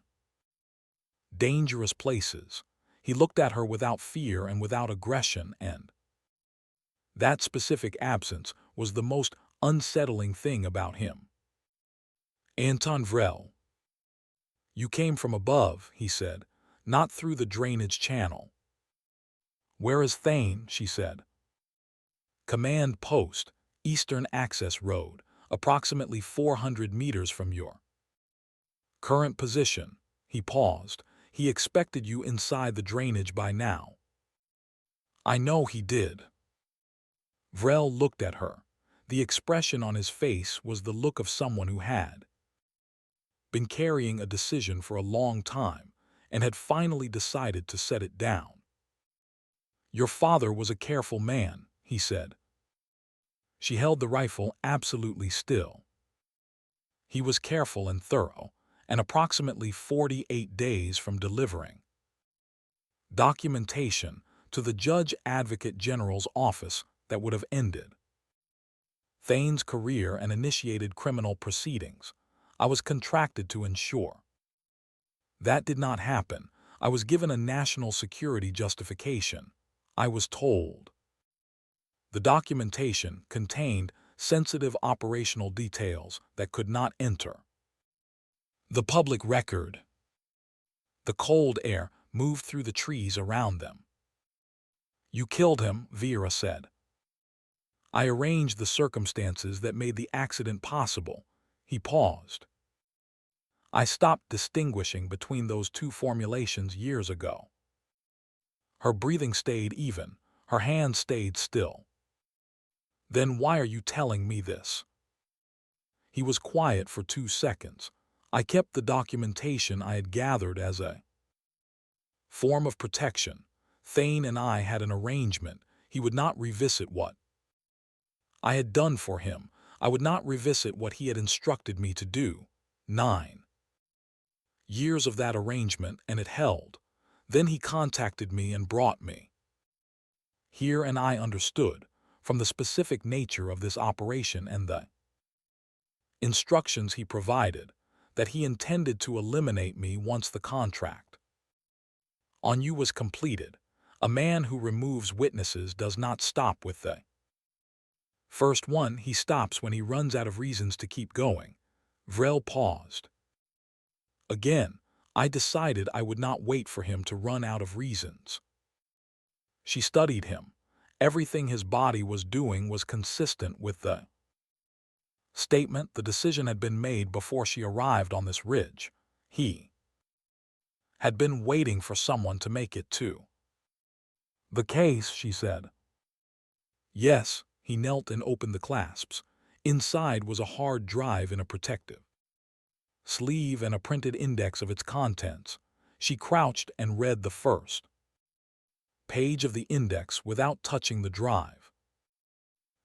dangerous places. He looked at her without fear and without aggression, and that specific absence was the most unsettling thing about him. "Anton Vrel, you came from above," he said, "not through the drainage channel." "Where is Thane?" she said. "Command post, Eastern Access Road, approximately 400 meters from your current position." He paused. "He expected you inside the drainage by now." "I know he did." Vrel looked at her. The expression on his face was the look of someone who had been carrying a decision for a long time and had finally decided to set it down. "Your father was a careful man," he said. She held the rifle absolutely still. "He was careful and thorough, and approximately 48 days from delivering documentation to the Judge Advocate General's office that would have ended Thane's career and initiated criminal proceedings. I was contracted to ensure that did not happen. I was given a national security justification. I was told the documentation contained sensitive operational details that could not enter the public record." The cold air moved through the trees around them. "You killed him," Vera said. "I arranged the circumstances that made the accident possible." He paused. "I stopped distinguishing between those two formulations years ago." Her breathing stayed even. Her hands stayed still. "Then why are you telling me this?" He was quiet for 2 seconds. "I kept the documentation I had gathered as a form of protection. Thane and I had an arrangement. He would not revisit what I had done for him. I would not revisit what he had instructed me to do. 9 years of that arrangement, and it held. Then he contacted me and brought me here, and I understood, from the specific nature of this operation and the instructions he provided, that he intended to eliminate me once the contract on you was completed. A man who removes witnesses does not stop with the first one. He stops when he runs out of reasons to keep going. Vrel paused. Again, I decided I would not wait for him to run out of reasons. She studied him. Everything his body was doing was consistent with the statement. The decision had been made before she arrived on this ridge. He had been waiting for someone to make it too. The case, she said. Yes, he knelt and opened the clasps. Inside was a hard drive in a protective sleeve and a printed index of its contents. She crouched and read the first page of the index without touching the drive.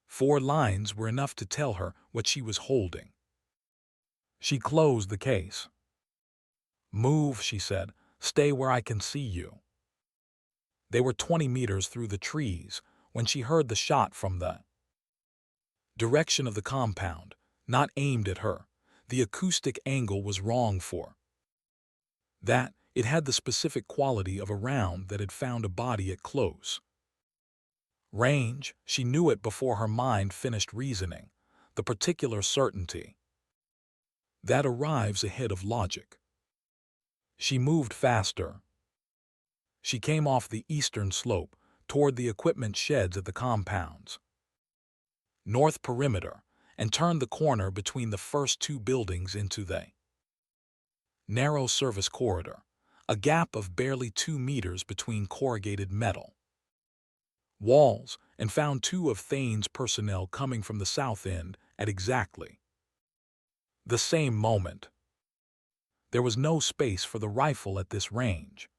4 lines were enough to tell her what she was holding. She closed the case. Move, she said. Stay where I can see you. They were 20 meters through the trees when she heard the shot from the direction of the compound, not aimed at her. The acoustic angle was wrong for that. It had the specific quality of a round that had found a body at close range. She knew it before her mind finished reasoning, the particular certainty that arrives ahead of logic. She moved faster. She came off the eastern slope toward the equipment sheds at the compound's north perimeter and turned the corner between the first 2 buildings into the narrow service corridor, a gap of barely 2 meters between corrugated metal walls, and found 2 of Thane's personnel coming from the south end at exactly the same moment. There was no space for the rifle at this range.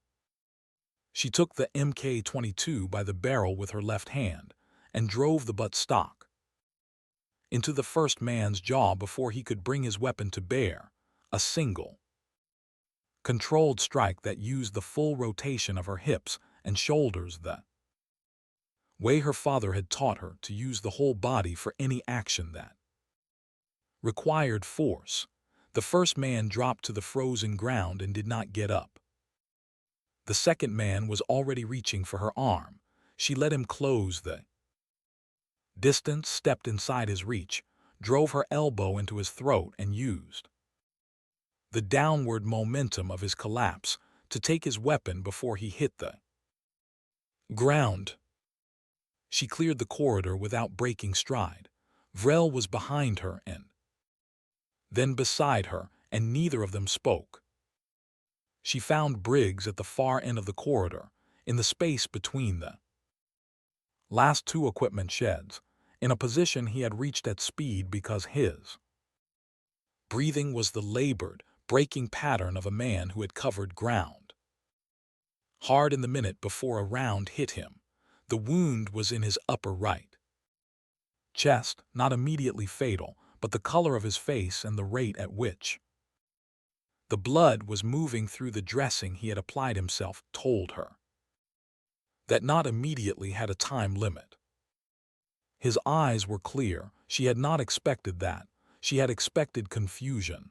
She took the Mk-22 by the barrel with her left hand and drove the butt stock into the first man's jaw before he could bring his weapon to bear, a single, controlled strike that used the full rotation of her hips and shoulders, the way her father had taught her to use the whole body for any action that required force. The first man dropped to the frozen ground and did not get up. The second man was already reaching for her arm. She let him close the distance, stepped inside his reach, drove her elbow into his throat, and used the downward momentum of his collapse to take his weapon before he hit the ground. She cleared the corridor without breaking stride. Vrel was behind her and then beside her, and neither of them spoke. She found Briggs at the far end of the corridor, in the space between the last 2 equipment sheds, in a position he had reached at speed because his breathing was the labored, breaking pattern of a man who had covered ground hard in the minute before a round hit him. The wound was in his upper right chest, not immediately fatal, but the color of his face and the rate at which the blood was moving through the dressing he had applied himself told her that not immediately had a time limit. His eyes were clear. She had not expected that. She had expected confusion,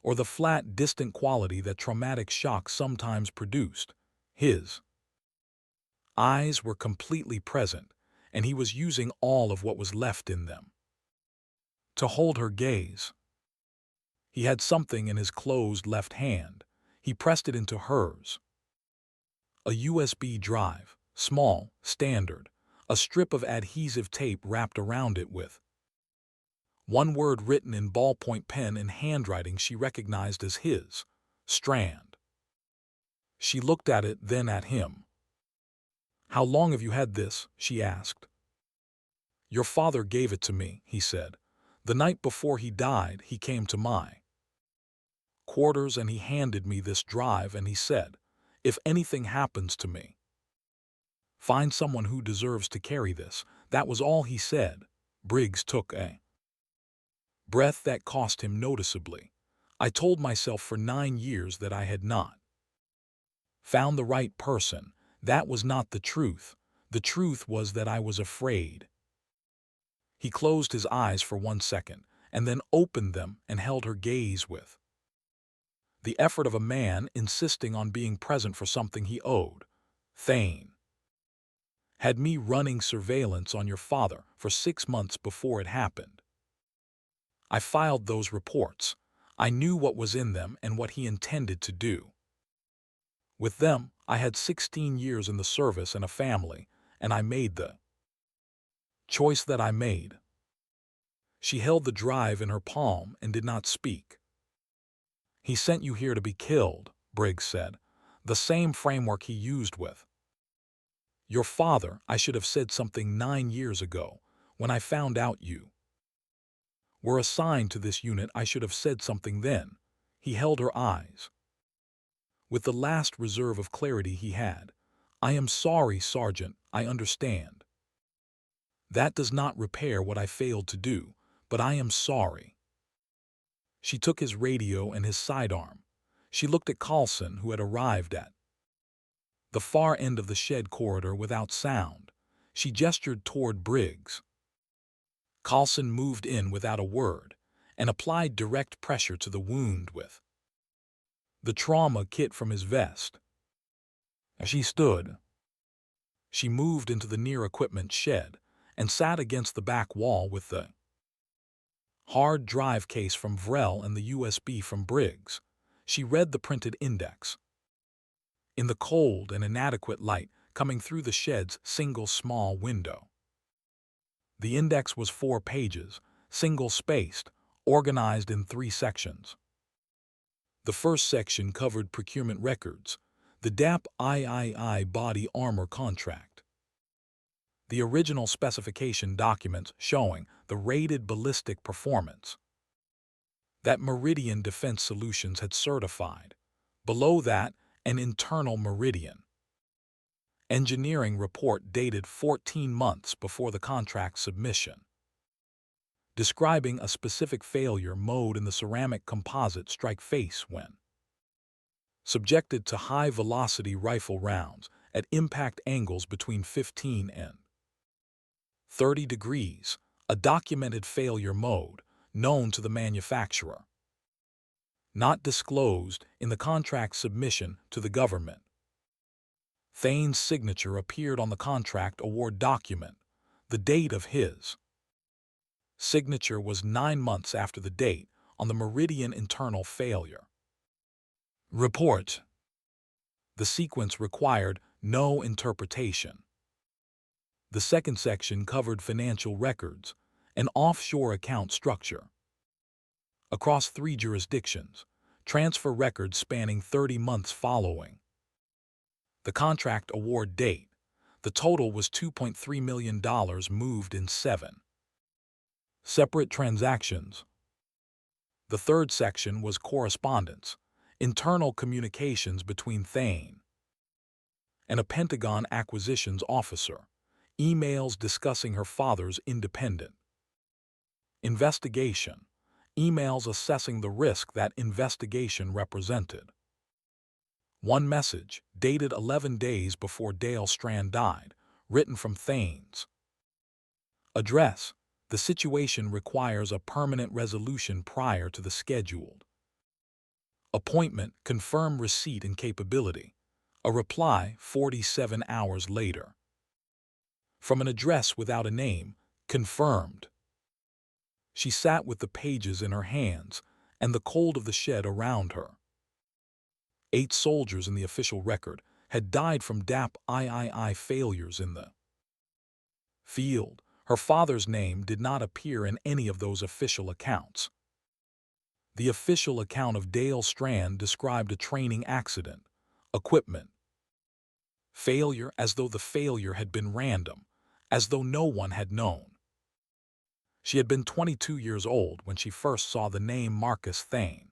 or the flat, distant quality that traumatic shock sometimes produced. His eyes were completely present, and he was using all of what was left in them to hold her gaze. He had something in his closed left hand. He pressed it into hers. A USB drive, small, standard, a strip of adhesive tape wrapped around it with one word written in ballpoint pen in handwriting she recognized as his, Strand. She looked at it, then at him. "How long have you had this?" she asked. "Your father gave it to me," he said. "The night before he died, he came to my quarters and he handed me this drive and he said, 'If anything happens to me, find someone who deserves to carry this.' That was all he said." Briggs took a breath that cost him noticeably. I told myself for 9 years that I had not found the right person. That was not the truth. The truth was that I was afraid. He closed his eyes for 1 second, and then opened them and held her gaze with the effort of a man insisting on being present for something he owed. Thane had me running surveillance on your father for 6 months before it happened. I filed those reports. I knew what was in them and what he intended to do. With them, I had 16 years in the service and a family, and I made the choice that I made. She held the drive in her palm and did not speak. He sent you here to be killed, Briggs said, the same framework he used with your father. I should have said something 9 years ago, when I found out you were assigned to this unit. I should have said something then. He held her eyes with the last reserve of clarity he had. I am sorry, Sergeant, I understand. That does not repair what I failed to do, but I am sorry. She took his radio and his sidearm. She looked at Carlson, who had arrived at the far end of the shed corridor without sound. She gestured toward Briggs. Carlson moved in without a word and applied direct pressure to the wound with the trauma kit from his vest. As she stood, she moved into the near equipment shed and sat against the back wall with the hard drive case from Vrel and the USB from Briggs. She read the printed index. In the cold and inadequate light coming through the shed's single small window, the index was 4 pages, single-spaced, organized in 3 sections. The first section covered procurement records, the DAP III body armor contract, the original specification documents showing the rated ballistic performance that Meridian Defense Solutions had certified. Below that, an internal Meridian engineering report dated 14 months before the contract submission, describing a specific failure mode in the ceramic composite strike face when subjected to high-velocity rifle rounds at impact angles between 15 and 30 degrees, a documented failure mode known to the manufacturer, not disclosed in the contract submission to the government. Thane's signature appeared on the contract award document. The date of his signature was 9 months after the date on the Meridian internal failure report. The sequence required no interpretation. The second section covered financial records, an offshore account structure across 3 jurisdictions, transfer records spanning 30 months following the contract award date. The total was $2.3 million moved in 7 separate transactions. The third section was correspondence, internal communications between Thane and a Pentagon acquisitions officer, emails discussing her father's independent investigation, emails assessing the risk that investigation represented. One message, dated 11 days before Dale Strand died, written from Thane's address. The situation requires a permanent resolution prior to the scheduled appointment. Confirm receipt and capability. A reply 47 hours later. From an address without a name, confirmed. She sat with the pages in her hands and the cold of the shed around her. 8 soldiers in the official record had died from DAP III failures in the field. Her father's name did not appear in any of those official accounts. The official account of Dale Strand described a training accident, equipment failure, as though the failure had been random, as though no one had known. She had been 22 years old when she first saw the name Marcus Thane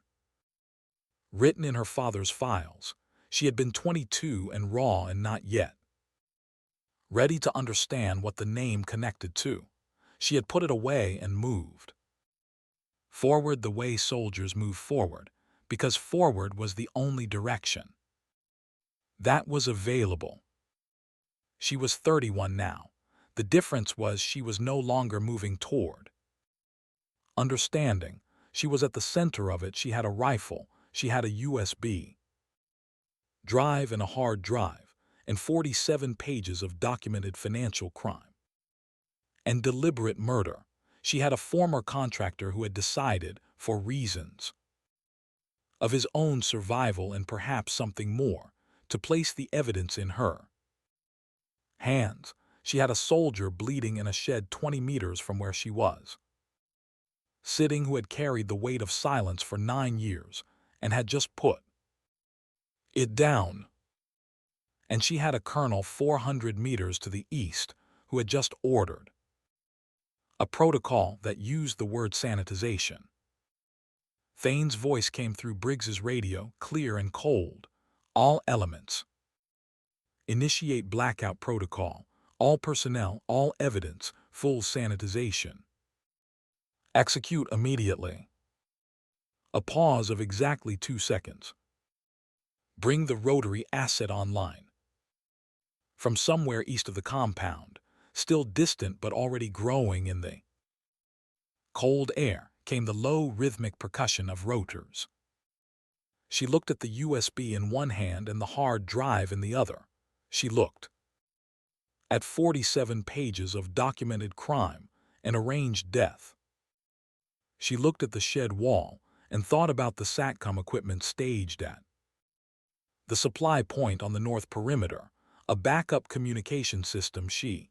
written in her father's files. She had been 22 and raw and not yet ready to understand what the name connected to. She had put it away and moved forward the way soldiers move forward, because forward was the only direction that was available. She was 31 now. The difference was she was no longer moving toward understanding. She was at the center of it. She had a rifle. She had a USB drive and a hard drive, and 47 pages of documented financial crime and deliberate murder. She had a former contractor who had decided, for reasons of his own survival and perhaps something more, to place the evidence in her hands. She had a soldier bleeding in a shed 20 meters from where she was sitting, who had carried the weight of silence for 9 years and had just put it down. And she had a colonel 400 meters to the east who had just ordered a protocol that used the word sanitization. Thane's voice came through Briggs's radio, clear and cold. All elements. Initiate blackout protocol. All personnel, all evidence, full sanitization. Execute immediately. A pause of exactly 2 seconds. Bring the rotary asset online. From somewhere east of the compound, still distant but already growing in the cold air, came the low rhythmic percussion of rotors. She looked at the USB in one hand and the hard drive in the other. She looked at 47 pages of documented crime and arranged death. She looked at the shed wall and thought about the SATCOM equipment staged at the supply point on the north perimeter, a backup communication system she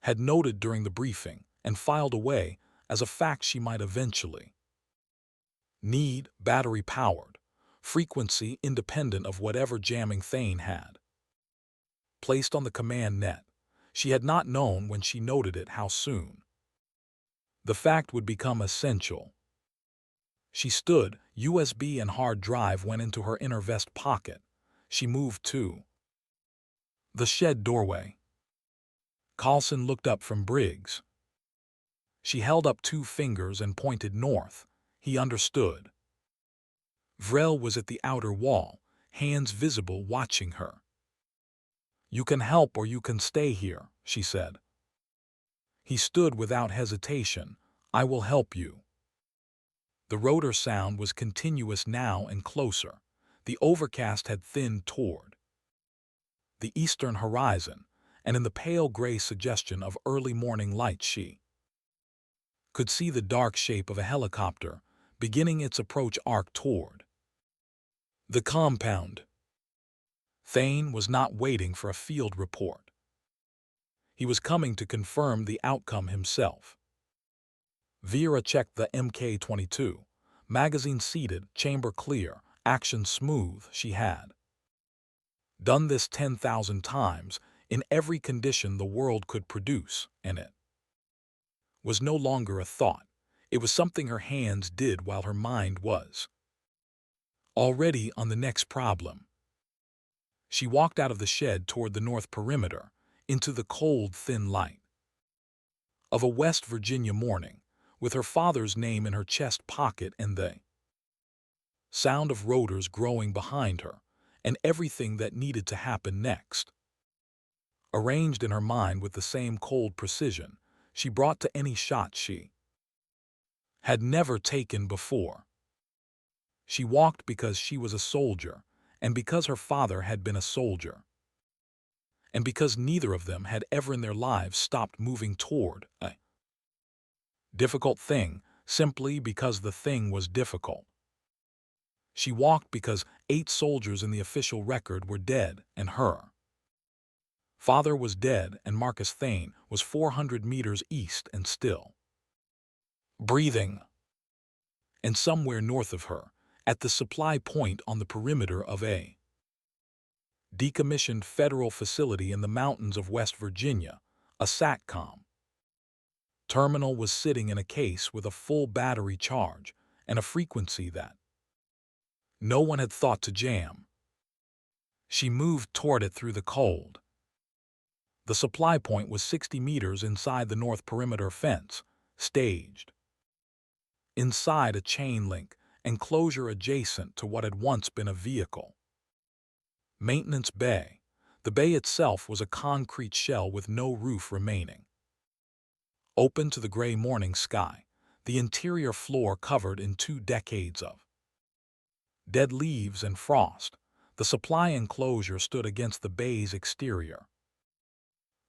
had noted during the briefing and filed away as a fact she might eventually need, battery-powered, frequency independent of whatever jamming Thane had placed on the command net. She had not known when she noted it how soon the fact would become essential. She stood, USB and hard drive went into her inner vest pocket. She moved to the shed doorway. Carlson looked up from Briggs. She held up 2 fingers and pointed north. He understood. Vrel was at the outer wall, hands visible, watching her. "You can help or you can stay here," she said. He stood without hesitation. "I will help you." The rotor sound was continuous now and closer. The overcast had thinned toward the eastern horizon, and in the pale gray suggestion of early morning light she could see the dark shape of a helicopter beginning its approach arc toward the compound. Thane was not waiting for a field report. He was coming to confirm the outcome himself. Vera checked the Mk-22. Magazine seated, chamber clear, action smooth. She had done this 10,000 times in every condition the world could produce, and it was no longer a thought. It was something her hands did while her mind was already on the next problem. She walked out of the shed toward the north perimeter, into the cold, thin light of a West Virginia morning, with her father's name in her chest pocket and the sound of rotors growing behind her, and everything that needed to happen next arranged in her mind with the same cold precision she brought to any shot she had never taken before. She walked because she was a soldier, and because her father had been a soldier, and because neither of them had ever in their lives stopped moving toward a difficult thing, simply because the thing was difficult. She walked because 8 soldiers in the official record were dead, and her father was dead, and Marcus Thane was 400 meters east and still breathing. And somewhere north of her, at the supply point on the perimeter of a decommissioned federal facility in the mountains of West Virginia, a SATCOM terminal was sitting in a case with a full battery charge and a frequency that no one had thought to jam. She moved toward it through the cold. The supply point was 60 meters inside the north perimeter fence, staged inside a chain link enclosure adjacent to what had once been a vehicle. Maintenance bay. The bay itself was a concrete shell with no roof remaining. Open to the gray morning sky, the interior floor covered in 2 decades of dead leaves and frost, the supply enclosure stood against the bay's exterior.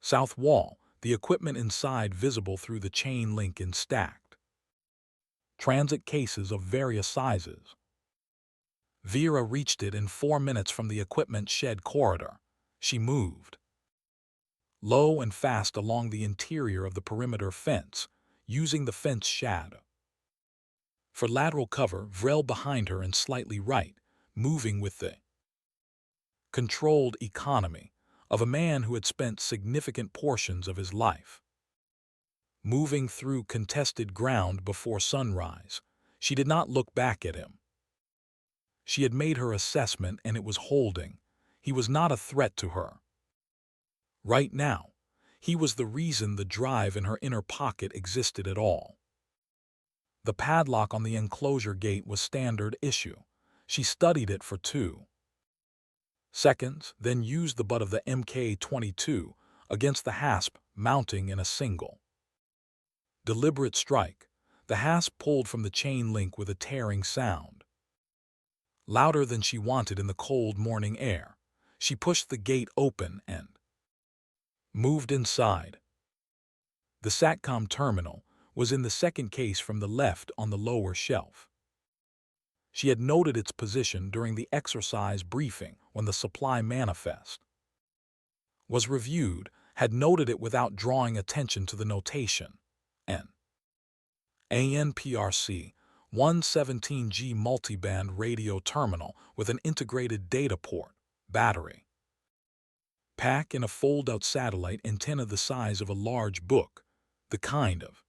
South wall, the equipment inside visible through the chain link in stacked transit cases of various sizes. Vera reached it in 4 minutes from the equipment shed corridor. She moved low and fast along the interior of the perimeter fence, using the fence shadow for lateral cover, Vrel behind her and slightly right, moving with the controlled economy of a man who had spent significant portions of his life moving through contested ground before sunrise. She did not look back at him. She had made her assessment and it was holding. He was not a threat to her. Right now, he was the reason the drive in her inner pocket existed at all. The padlock on the enclosure gate was standard issue. She studied it for 2 seconds, then used the butt of the Mk-22 against the hasp, mounting in a single deliberate strike. The hasp pulled from the chain link with a tearing sound, louder than she wanted in the cold morning air. She pushed the gate open and moved inside. The SATCOM terminal was in the second case from the left on the lower shelf. She had noted its position during the exercise briefing when the supply manifest was reviewed, had noted it without drawing attention to the notation. N. ANPRC 117G multiband radio terminal with an integrated data port, battery pack and a fold-out satellite antenna the size of a large book, the kind of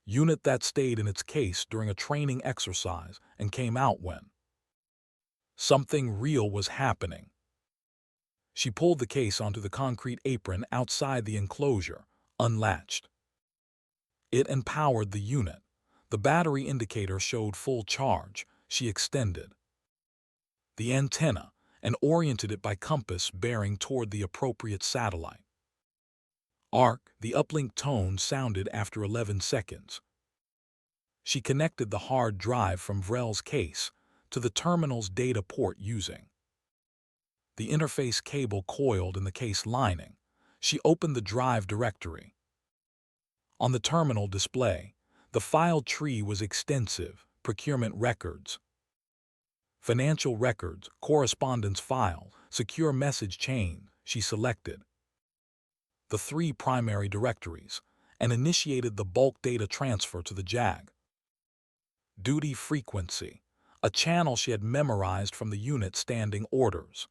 unit that stayed in its case during a training exercise and came out when something real was happening. She pulled the case onto the concrete apron outside the enclosure, unlatched it and powered the unit. The battery indicator showed full charge. She extended the antenna and oriented it by compass bearing toward the appropriate satellite. Arc, the uplink tone sounded after 11 seconds. She connected the hard drive from Vrel's case to the terminal's data port using the interface cable coiled in the case lining. She opened the drive directory. On the terminal display, the file tree was extensive: procurement records, financial records, correspondence file, secure message chain. She selected the 3 primary directories and initiated the bulk data transfer to the JAG. Duty frequency, a channel she had memorized from the unit standing orders,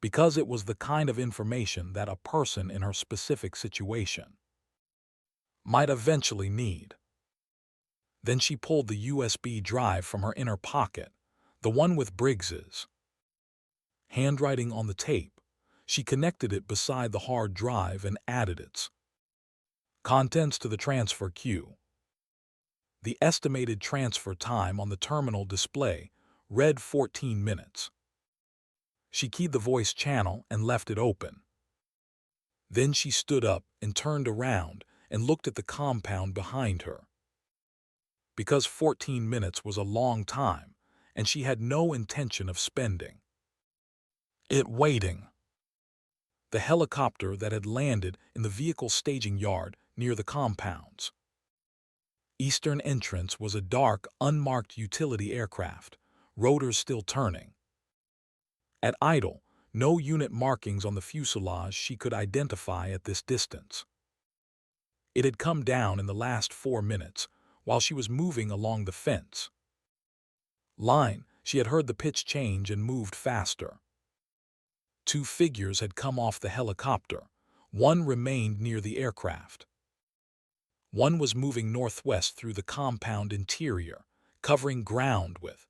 because it was the kind of information that a person in her specific situation might eventually need. Then she pulled the USB drive from her inner pocket, the one with Briggs's handwriting on the tape. She connected it beside the hard drive and added its contents to the transfer queue. The estimated transfer time on the terminal display read 14 minutes. She keyed the voice channel and left it open. Then she stood up and turned around and looked at the compound behind her. Because 14 minutes was a long time, and she had no intention of spending it waiting. The helicopter that had landed in the vehicle staging yard near the compound's eastern entrance was a dark, unmarked utility aircraft, rotors still turning. At idle, no unit markings on the fuselage she could identify at this distance. It had come down in the last 4 minutes while she was moving along the fence line. She had heard the pitch change and moved faster. 2 figures had come off the helicopter. One remained near the aircraft. One was moving northwest through the compound interior, covering ground with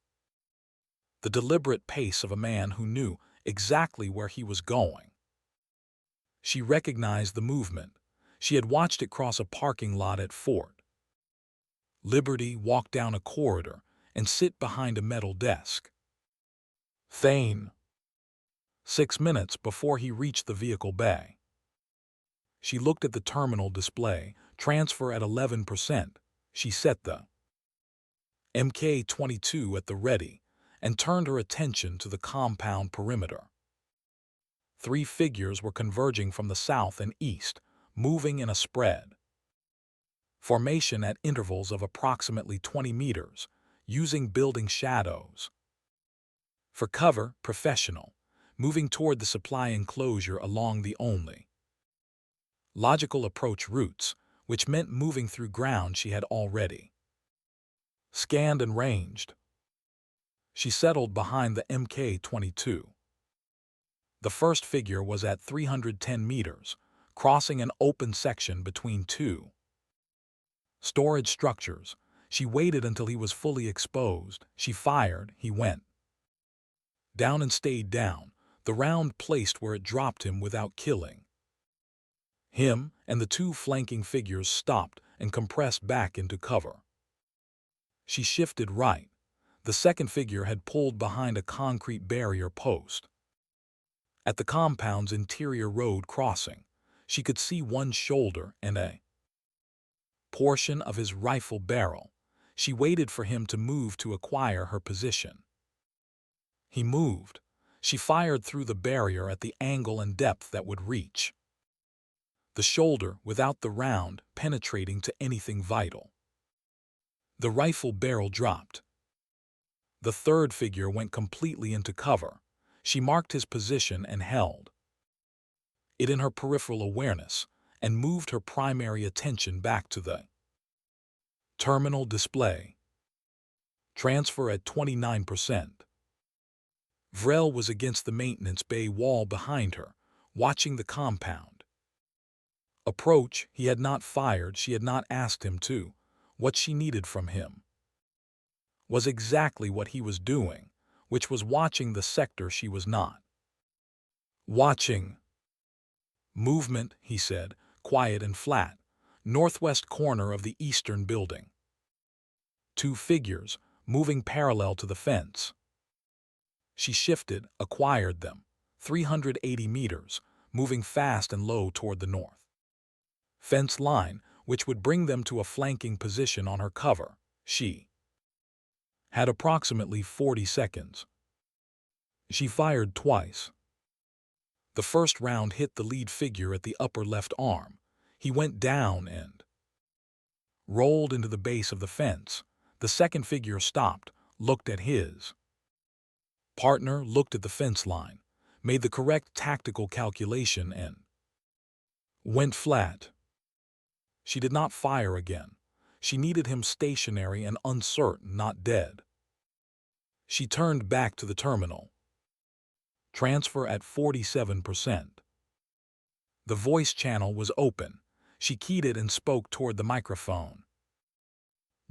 the deliberate pace of a man who knew exactly where he was going. She recognized the movement. She had watched it cross a parking lot at Fort Liberty, walk down a corridor, and sit behind a metal desk. Thane. 6 minutes before he reached the vehicle bay. She looked at the terminal display, transfer at 11%. She set the Mk-22 at the ready and turned her attention to the compound perimeter. 3 figures were converging from the south and east, moving in a spread formation at intervals of approximately 20 meters, using building shadows. For cover, professional, moving toward the supply enclosure along the only logical approach routes, which meant moving through ground she had already scanned and ranged. She settled behind the Mk-22. The first figure was at 310 meters, crossing an open section between 2 storage structures. She waited until he was fully exposed. She fired. He went down and stayed down, the round placed where it dropped him without killing him, and the 2 flanking figures stopped and compressed back into cover. She shifted right. The second figure had pulled behind a concrete barrier post. At the compound's interior road crossing, she could see one shoulder and a portion of his rifle barrel. She waited for him to move to acquire her position. He moved. She fired through the barrier at the angle and depth that would reach the shoulder without the round penetrating to anything vital. The rifle barrel dropped. The third figure went completely into cover. She marked his position and held it in her peripheral awareness and moved her primary attention back to the terminal display. Transfer at 29%. Vrel was against the maintenance bay wall behind her, watching the compound approach. He had not fired. She had not asked him to. What she needed from him was exactly what he was doing, which was watching the sector she was not watching. Movement, he said, quiet and flat, northwest corner of the eastern building. 2 figures, moving parallel to the fence. She shifted, acquired them, 380 meters, moving fast and low toward the north fence line, which would bring them to a flanking position on her cover. She had approximately 40 seconds. She fired twice. The first round hit the lead figure at the upper left arm. He went down and rolled into the base of the fence. The second figure stopped, looked at his partner, looked at the fence line, made the correct tactical calculation, and went flat. She did not fire again. She needed him stationary and uncertain, not dead. She turned back to the terminal. Transfer at 47%. The voice channel was open. She keyed it and spoke toward the microphone.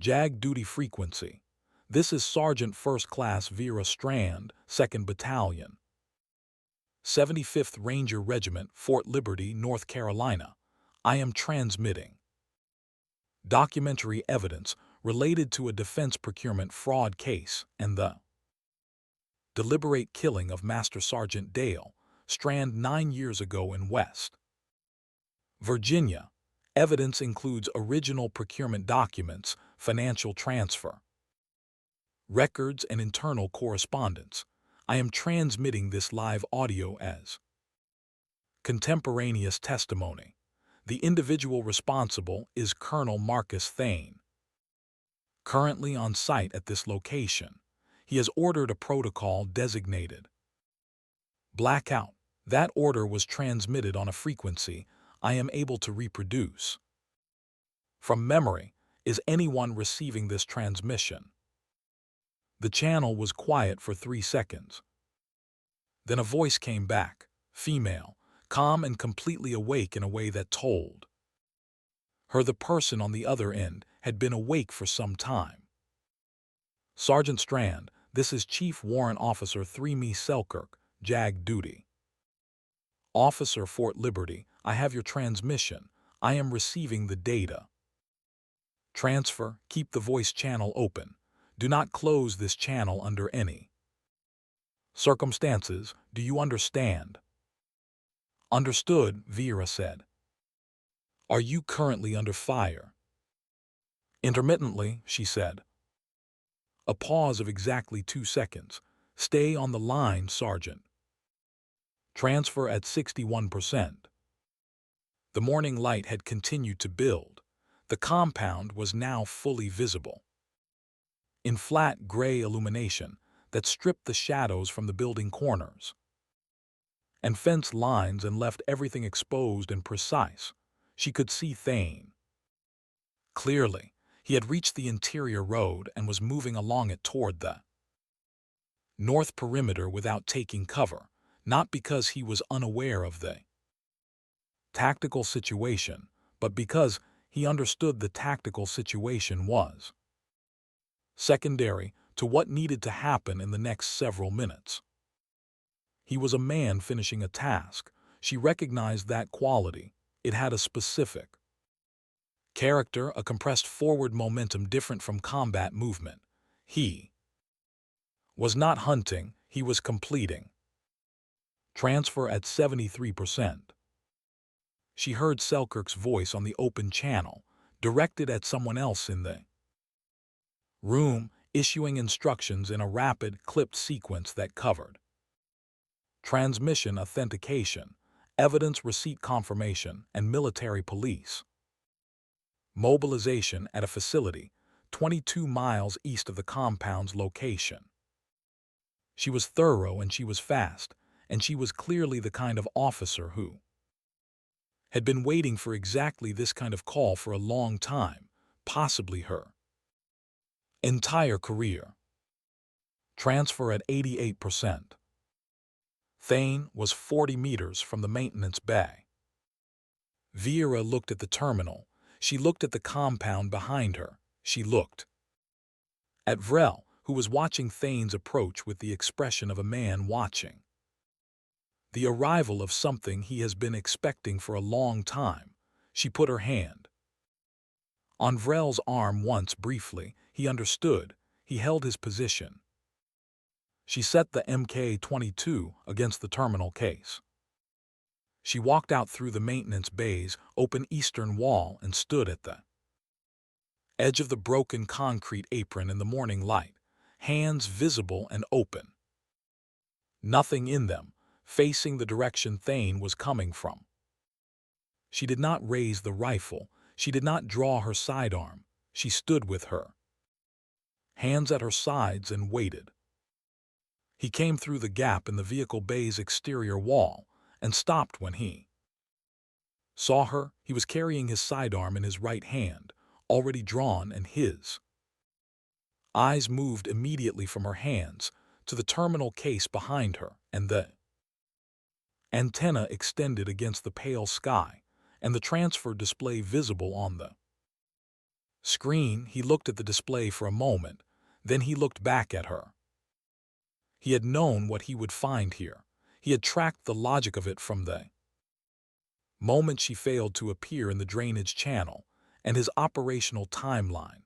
JAG duty frequency. This is Sergeant First Class Vera Strand, 2nd Battalion, 75th Ranger Regiment, Fort Liberty, North Carolina. I am transmitting documentary evidence related to a defense procurement fraud case and the deliberate killing of Master Sergeant Dale Strand 9 years ago in West Virginia. Evidence includes original procurement documents, financial transfer records, and internal correspondence. I am transmitting this live audio as contemporaneous testimony. The individual responsible is Colonel Marcus Thane, currently on site at this location. He has ordered a protocol designated blackout. That order was transmitted on a frequency I am able to reproduce. From memory, is anyone receiving this transmission? The channel was quiet for 3 seconds. Then a voice came back, female, calm and completely awake in a way that told her the person on the other end had been awake for some time. Sergeant Strand, this is Chief Warrant Officer 3 Me Selkirk, JAG duty. Officer Fort Liberty, I have your transmission. I am receiving the data. Transfer, keep the voice channel open. Do not close this channel under any circumstances. Do you understand? Understood, Vera said. Are you currently under fire? Intermittently, she said. A pause of exactly 2 seconds. Stay on the line, Sergeant. Transfer at 61%. The morning light had continued to build. The compound was now fully visible. In flat gray illumination that stripped the shadows from the building corners and fence lines and left everything exposed and precise, she could see Thane. Clearly, he had reached the interior road and was moving along it toward the north perimeter without taking cover, not because he was unaware of the tactical situation, but because he understood the tactical situation was secondary to what needed to happen in the next several minutes. He was a man finishing a task. She recognized that quality. It had a specific character, a compressed forward momentum different from combat movement. He was not hunting, he was completing. Transfer at 73%. She heard Selkirk's voice on the open channel, directed at someone else in the room, issuing instructions in a rapid, clipped sequence that covered transmission authentication, evidence receipt confirmation, and military police mobilization at a facility 22 miles east of the compound's location. She was thorough and she was fast, and she was clearly the kind of officer who had been waiting for exactly this kind of call for a long time, possibly her entire career. Transfer at 88%. Thane was 40 meters from the maintenance bay. Vera looked at the terminal. She looked at the compound behind her. She looked at Vrel, who was watching Thane's approach with the expression of a man watching the arrival of something he has been expecting for a long time. She put her hand on Vrel's arm once briefly. He understood. He held his position. She set the Mk-22 against the terminal case. She walked out through the maintenance bay's open eastern wall and stood at the edge of the broken concrete apron in the morning light, hands visible and open. Nothing in them, facing the direction Thane was coming from. She did not raise the rifle. She did not draw her sidearm. She stood with her hands at her sides and waited. He came through the gap in the vehicle bay's exterior wall and stopped when he saw her. He was carrying his sidearm in his right hand, already drawn, and his eyes moved immediately from her hands to the terminal case behind her, and the antenna extended against the pale sky, and the transfer display visible on the screen. He looked at the display for a moment, then he looked back at her. He had known what he would find here. He had tracked the logic of it from the moment she failed to appear in the drainage channel, and his operational timeline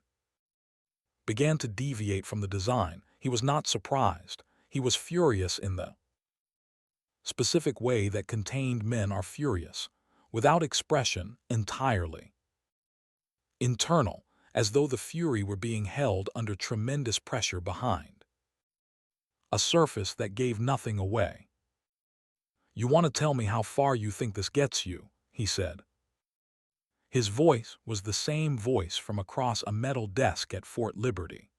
began to deviate from the design. He was not surprised. He was furious in the specific way that contained men are furious, without expression, entirely internal, as though the fury were being held under tremendous pressure behind a surface that gave nothing away. "You want to tell me how far you think this gets you?" he said. His voice was the same voice from across a metal desk at Fort Liberty.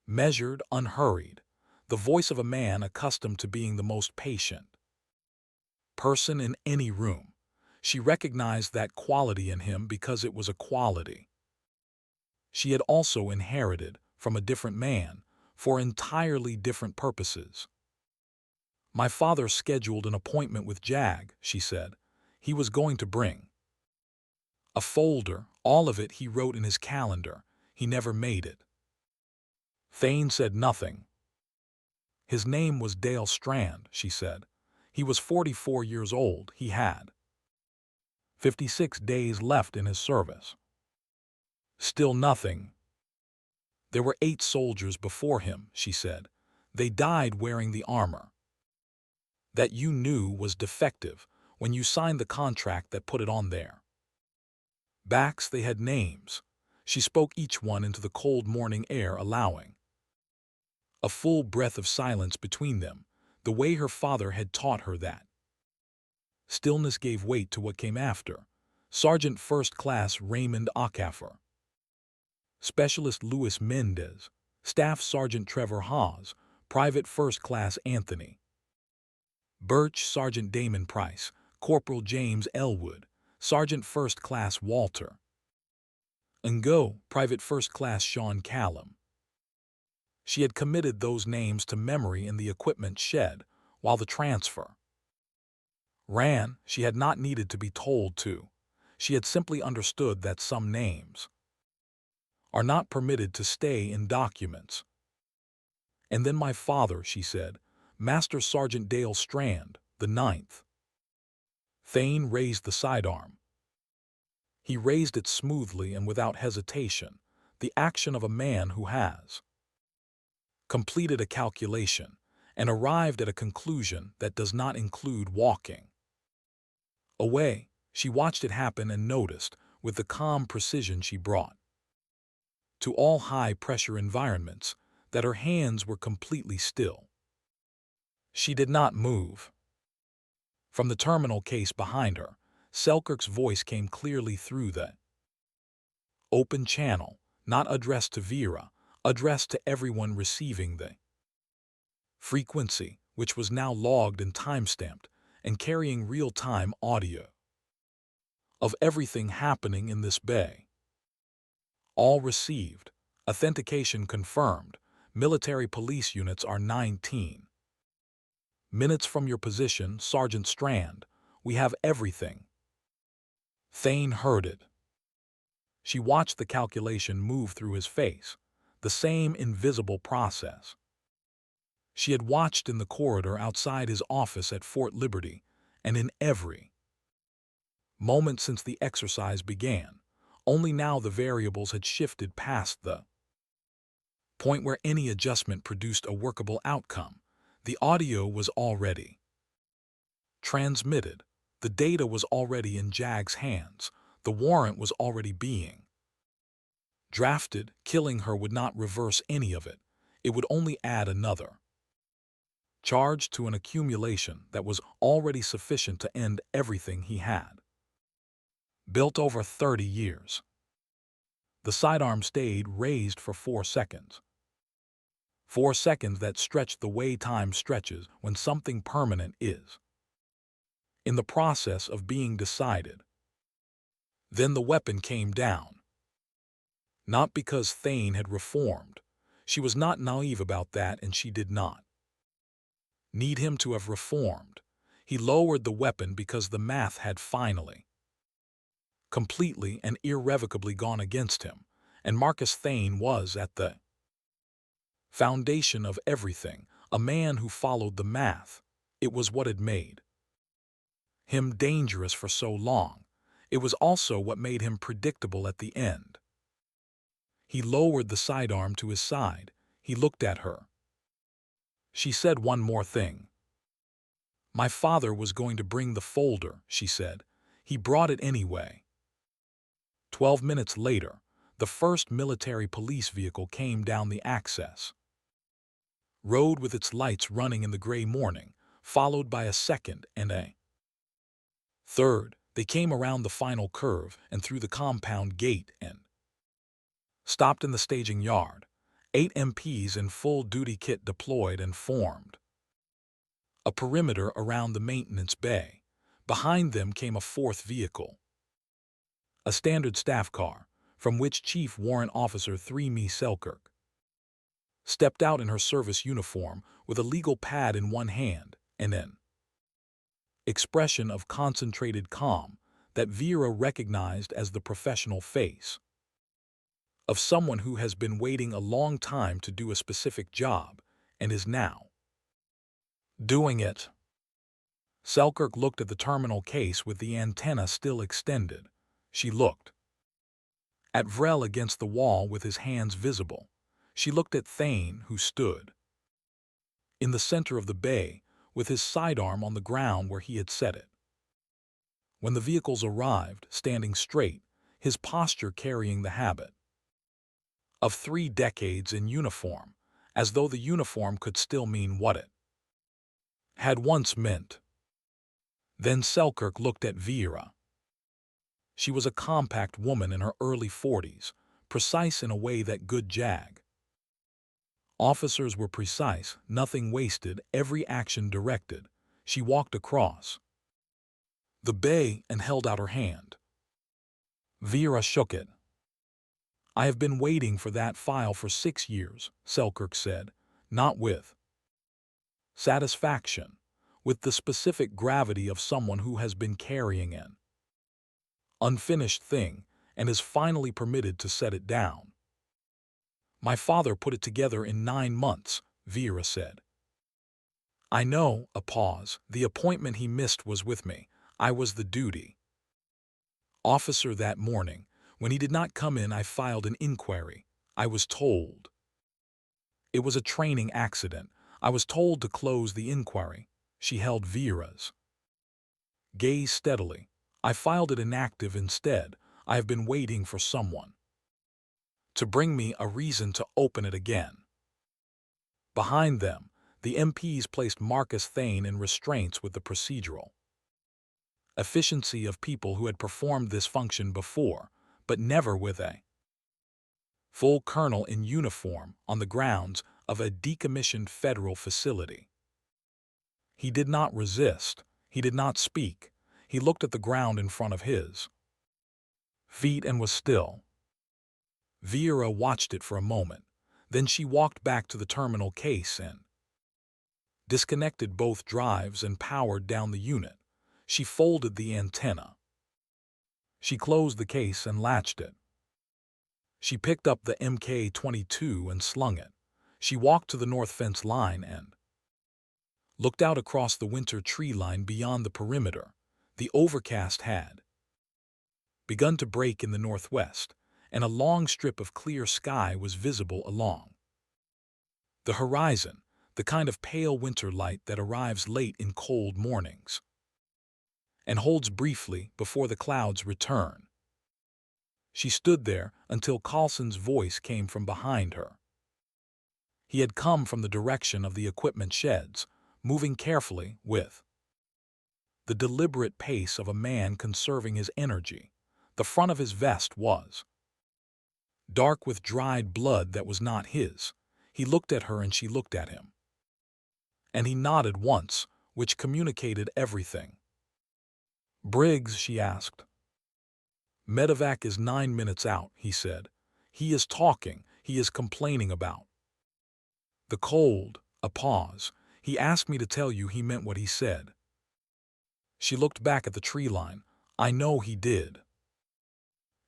Measured, unhurried, the voice of a man accustomed to being the most patient person in any room. She recognized that quality in him because it was a quality she had also inherited from a different man for entirely different purposes. "My father scheduled an appointment with Jag," she said. "He was going to bring a folder, all of it he wrote in his calendar. He never made it." Thane said nothing. "His name was Dale Strand," she said. He was 44 years old. He had 56 days left in his service. Still nothing. There were 8 soldiers before him, she said. They died wearing the armor that you knew was defective when you signed the contract that put it on there. Backs, they had names. She spoke each one into the cold morning air, allowing a full breath of silence between them, the way her father had taught her that. Stillness gave weight to what came after. Sergeant First Class Raymond Acaffer, Specialist Louis Mendez, Staff Sergeant Trevor Hawes, Private First Class Anthony Birch, Sergeant Damon Price, Corporal James Elwood, Sergeant First Class Walter Ngo, Private First Class Sean Callum. She had committed those names to memory in the equipment shed while the transfer ran. She had not needed to be told to. She had simply understood that some names are not permitted to stay in documents. And then my father, she said, Master Sergeant Dale Strand, the 9th. Thane raised the sidearm. He raised it smoothly and without hesitation, the action of a man who has completed a calculation and arrived at a conclusion that does not include walking away. She watched it happen and noticed, with the calm precision she brought to all high-pressure environments, that her hands were completely still. She did not move. From the terminal case behind her, Selkirk's voice came clearly through the open channel, not addressed to Vera, addressed to everyone receiving the frequency, which was now logged and time-stamped and carrying real-time audio of everything happening in this bay. All received. Authentication confirmed. Military police units are 19 minutes from your position, Sergeant Strand. We have everything. Thane heard it. She watched the calculation move through his face, the same invisible process she had watched in the corridor outside his office at Fort Liberty, and in every moment since the exercise began. Only now the variables had shifted past the point where any adjustment produced a workable outcome. The audio was already transmitted. The data was already in Jag's hands. The warrant was already being drafted. Killing her would not reverse any of it. It would only add another charge to an accumulation that was already sufficient to end everything he had built over 30 years. The sidearm stayed raised for 4 seconds. 4 seconds that stretched the way time stretches when something permanent is in the process of being decided. Then the weapon came down. Not because Thane had reformed. She was not naive about that, and she did not need him to have reformed. He lowered the weapon because the math had finally, completely and irrevocably gone against him, and Marcus Thane was at the foundation of everything, a man who followed the math. It was what had made him dangerous for so long. It was also what made him predictable at the end. He lowered the sidearm to his side. He looked at her. She said one more thing. My father was going to bring the folder, she said. He brought it anyway. 12 minutes later, the first military police vehicle came down the access road with its lights running in the gray morning, followed by a second and a third. They came around the final curve and through the compound gate and stopped in the staging yard. 8 MPs in full-duty kit deployed and formed a perimeter around the maintenance bay. Behind them came a 4th vehicle, a standard staff car, from which Chief Warrant Officer 3 Selkirk stepped out in her service uniform with a legal pad in one hand and an expression of concentrated calm that Vera recognized as the professional face of someone who has been waiting a long time to do a specific job and is now doing it. Selkirk looked at the terminal case with the antenna still extended. She looked at Vrel against the wall with his hands visible. She looked at Thane, who stood in the center of the bay, with his sidearm on the ground where he had set it. When the vehicles arrived, standing straight, his posture carrying the habit of 3 decades in uniform, as though the uniform could still mean what it had once meant. Then Selkirk looked at Vera. She was a compact woman in her early 40s, precise in a way that good JAG officers were precise, nothing wasted, every action directed. She walked across the bay and held out her hand. Vera shook it. "I have been waiting for that file for 6 years," Selkirk said, not with satisfaction, with the specific gravity of someone who has been carrying an unfinished thing and is finally permitted to set it down. "My father put it together in 9 months," Vera said. "I know," a pause. "The appointment he missed was with me. I was the duty officer that morning. When he did not come in, I filed an inquiry. I was told it was a training accident. I was told to close the inquiry." She held Vera's gaze steadily. "I filed it inactive instead. I have been waiting for someone to bring me a reason to open it again." Behind them, the MPs placed Marcus Thane in restraints with the procedural efficiency of people who had performed this function before, but never with a full colonel in uniform on the grounds of a decommissioned federal facility. He did not resist. He did not speak. He looked at the ground in front of his feet and was still. Vera watched it for a moment. Then she walked back to the terminal case and disconnected both drives and powered down the unit. She folded the antenna. She closed the case and latched it. She picked up the Mk-22 and slung it. She walked to the north fence line and looked out across the winter tree line beyond the perimeter. The overcast had begun to break in the northwest, and a long strip of clear sky was visible along the horizon, the kind of pale winter light that arrives late in cold mornings and holds briefly before the clouds return. She stood there until Carlson's voice came from behind her. He had come from the direction of the equipment sheds, moving carefully with the deliberate pace of a man conserving his energy. The front of his vest was dark with dried blood that was not his. He looked at her and she looked at him. And he nodded once, which communicated everything. "Briggs," she asked. "Medevac is 9 minutes out," he said. "He is talking. He is complaining about the cold." A pause. "He asked me to tell you he meant what he said." She looked back at the tree line. "I know he did."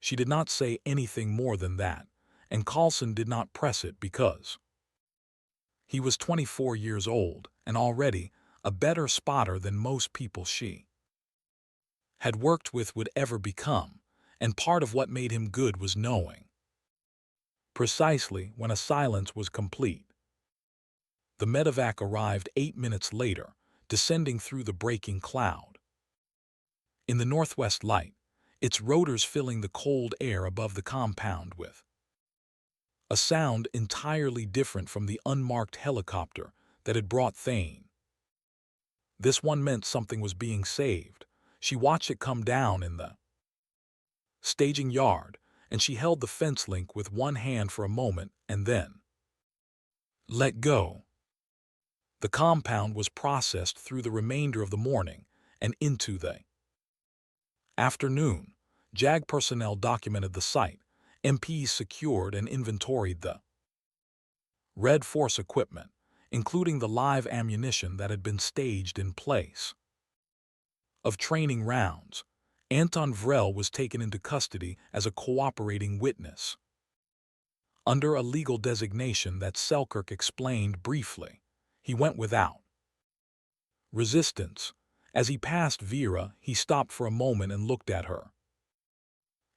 She did not say anything more than that, and Carlson did not press it because he was 24 years old and already a better spotter than most people she had worked with would ever become, and part of what made him good was knowing precisely when a silence was complete. The medevac arrived 8 minutes later, descending through the breaking cloud. In the northwest light, its rotors filling the cold air above the compound with a sound entirely different from the unmarked helicopter that had brought Thane. This one meant something was being saved. She watched it come down in the staging yard, and she held the fence link with one hand for a moment and then let go. The compound was processed through the remainder of the morning and into the afternoon. JAG personnel documented the site. MPs secured and inventoried the Red Force equipment, including the live ammunition that had been staged in place of training rounds. Anton Vrel was taken into custody as a cooperating witness under a legal designation that Selkirk explained briefly. He went without resistance, As he passed Vera, he stopped for a moment and looked at her.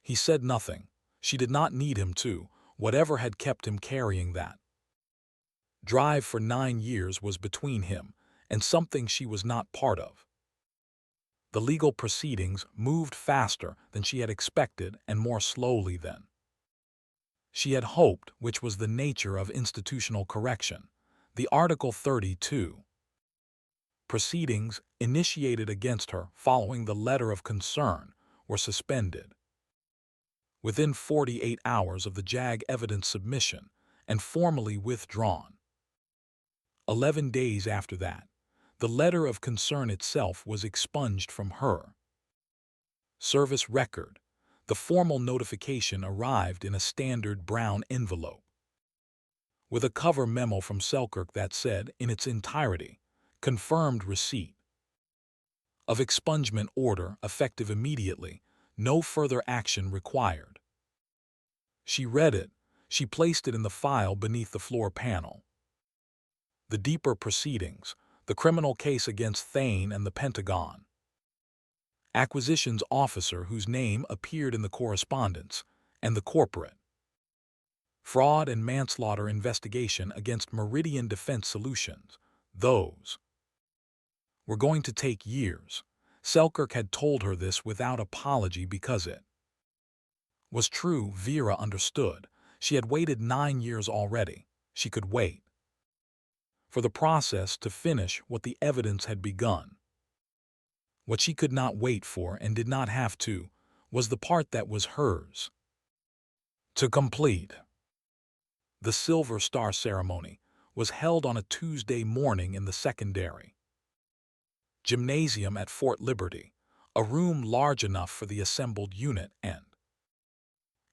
He said nothing. She did not need him to. Whatever had kept him carrying that drive for 9 years was between him and something she was not part of. The legal proceedings moved faster than she had expected and more slowly than she had hoped, which was the nature of institutional correction. The Article 32 proceedings initiated against her following the letter of concern were suspended within 48 hours of the JAG evidence submission and formally withdrawn. 11 days after that, the letter of concern itself was expunged from her service record. The formal notification arrived in a standard brown envelope with a cover memo from Selkirk that said, in its entirety, confirmed receipt of expungement order effective immediately, no further action required. She read it. She placed it in the file beneath the floor panel. The deeper proceedings, the criminal case against Thane and the Pentagon acquisitions officer whose name appeared in the correspondence, and the corporate fraud and manslaughter investigation against Meridian Defense Solutions, those were going to take years. Selkirk had told her this without apology because it was true. Vera understood. She had waited 9 years already. She could wait for the process to finish what the evidence had begun. What she could not wait for and did not have to was the part that was hers to complete. The Silver Star ceremony was held on a Tuesday morning in the secondary gymnasium at Fort Liberty, a room large enough for the assembled unit and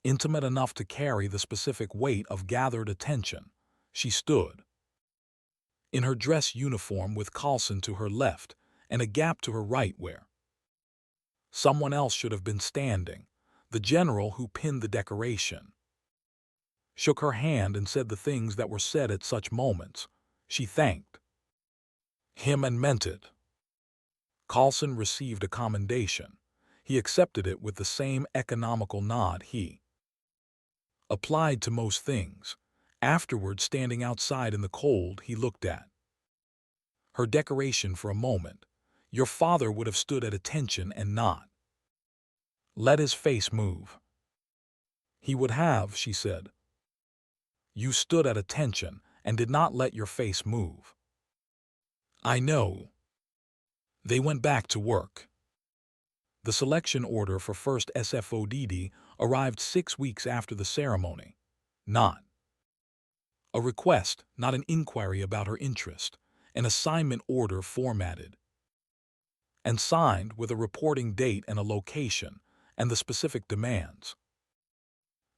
intimate enough to carry the specific weight of gathered attention. She stood in her dress uniform with Carlson to her left and a gap to her right where someone else should have been standing. The general who pinned the decoration shook her hand and said the things that were said at such moments. She thanked him and meant it. Carlson received a commendation. He accepted it with the same economical nod he applied to most things. Afterward, standing outside in the cold, he looked at her decoration for a moment. Your father would have stood at attention and not let his face move. He would have, she said. You stood at attention and did not let your face move. I know. They went back to work. The selection order for First SFODD arrived 6 weeks after the ceremony. Not a request, not an inquiry about her interest, an assignment order formatted and signed with a reporting date and a location and the specific demands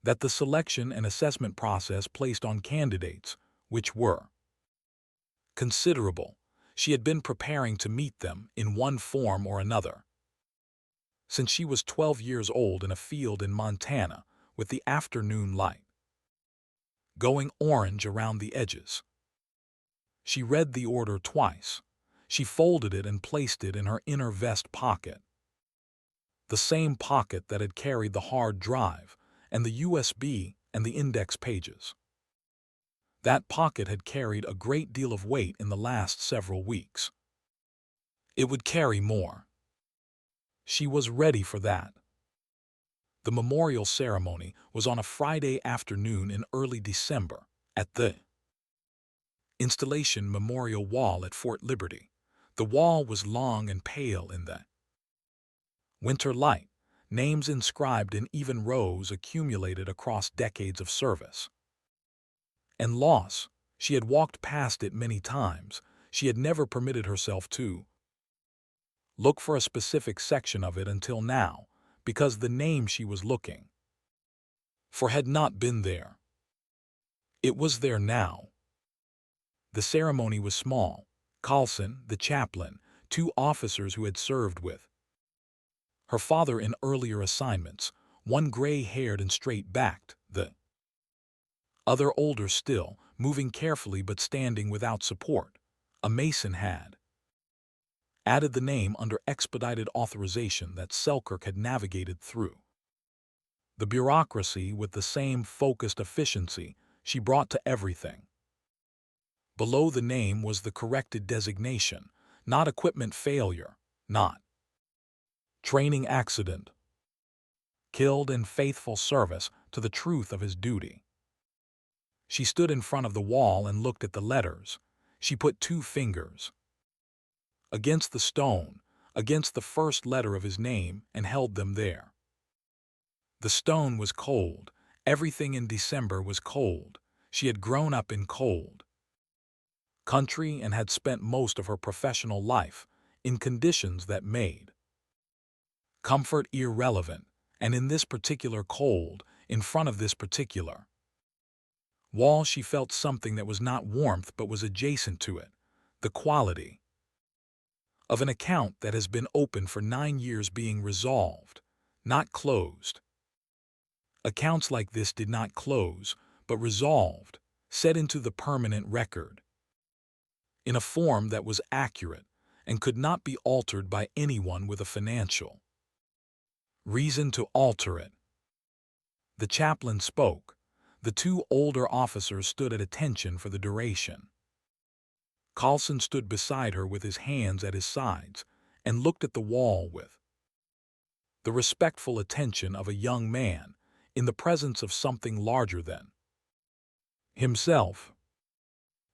that the selection and assessment process placed on candidates, which were considerable. She had been preparing to meet them in one form or another since she was 12 years old in a field in Montana with the afternoon light going orange around the edges. She read the order twice. She folded it and placed it in her inner vest pocket, the same pocket that had carried the hard drive and the USB and the index pages. That pocket had carried a great deal of weight in the last several weeks. It would carry more. She was ready for that. The memorial ceremony was on a Friday afternoon in early December at the Installation Memorial Wall at Fort Liberty. The wall was long and pale in the winter light, names inscribed in even rows accumulated across decades of service and loss. She had walked past it many times. She had never permitted herself to look for a specific section of it until now, because the name she was looking for had not been there. It was there now. The ceremony was small. Carlson, the chaplain, 2 officers who had served with her father in earlier assignments, one gray-haired and straight-backed, the other older still, moving carefully but standing without support. A mason had added the name under expedited authorization that Selkirk had navigated through. The bureaucracy with the same focused efficiency she brought to everything. Below the name was the corrected designation, not equipment failure, not training accident. Killed in faithful service to the truth of his duty. She stood in front of the wall and looked at the letters. She put 2 fingers against the stone, against the first letter of his name, and held them there. The stone was cold. Everything in December was cold. She had grown up in cold country and had spent most of her professional life in conditions that made comfort irrelevant, and in this particular cold, in front of this particular wall, she felt something that was not warmth but was adjacent to it, the quality of an account that has been open for 9 years being resolved, not closed. Accounts like this did not close, but resolved, set into the permanent record, in a form that was accurate and could not be altered by anyone with a financial reason to alter it. The chaplain spoke. The 2 older officers stood at attention for the duration. Carlson stood beside her with his hands at his sides and looked at the wall with the respectful attention of a young man in the presence of something larger than himself.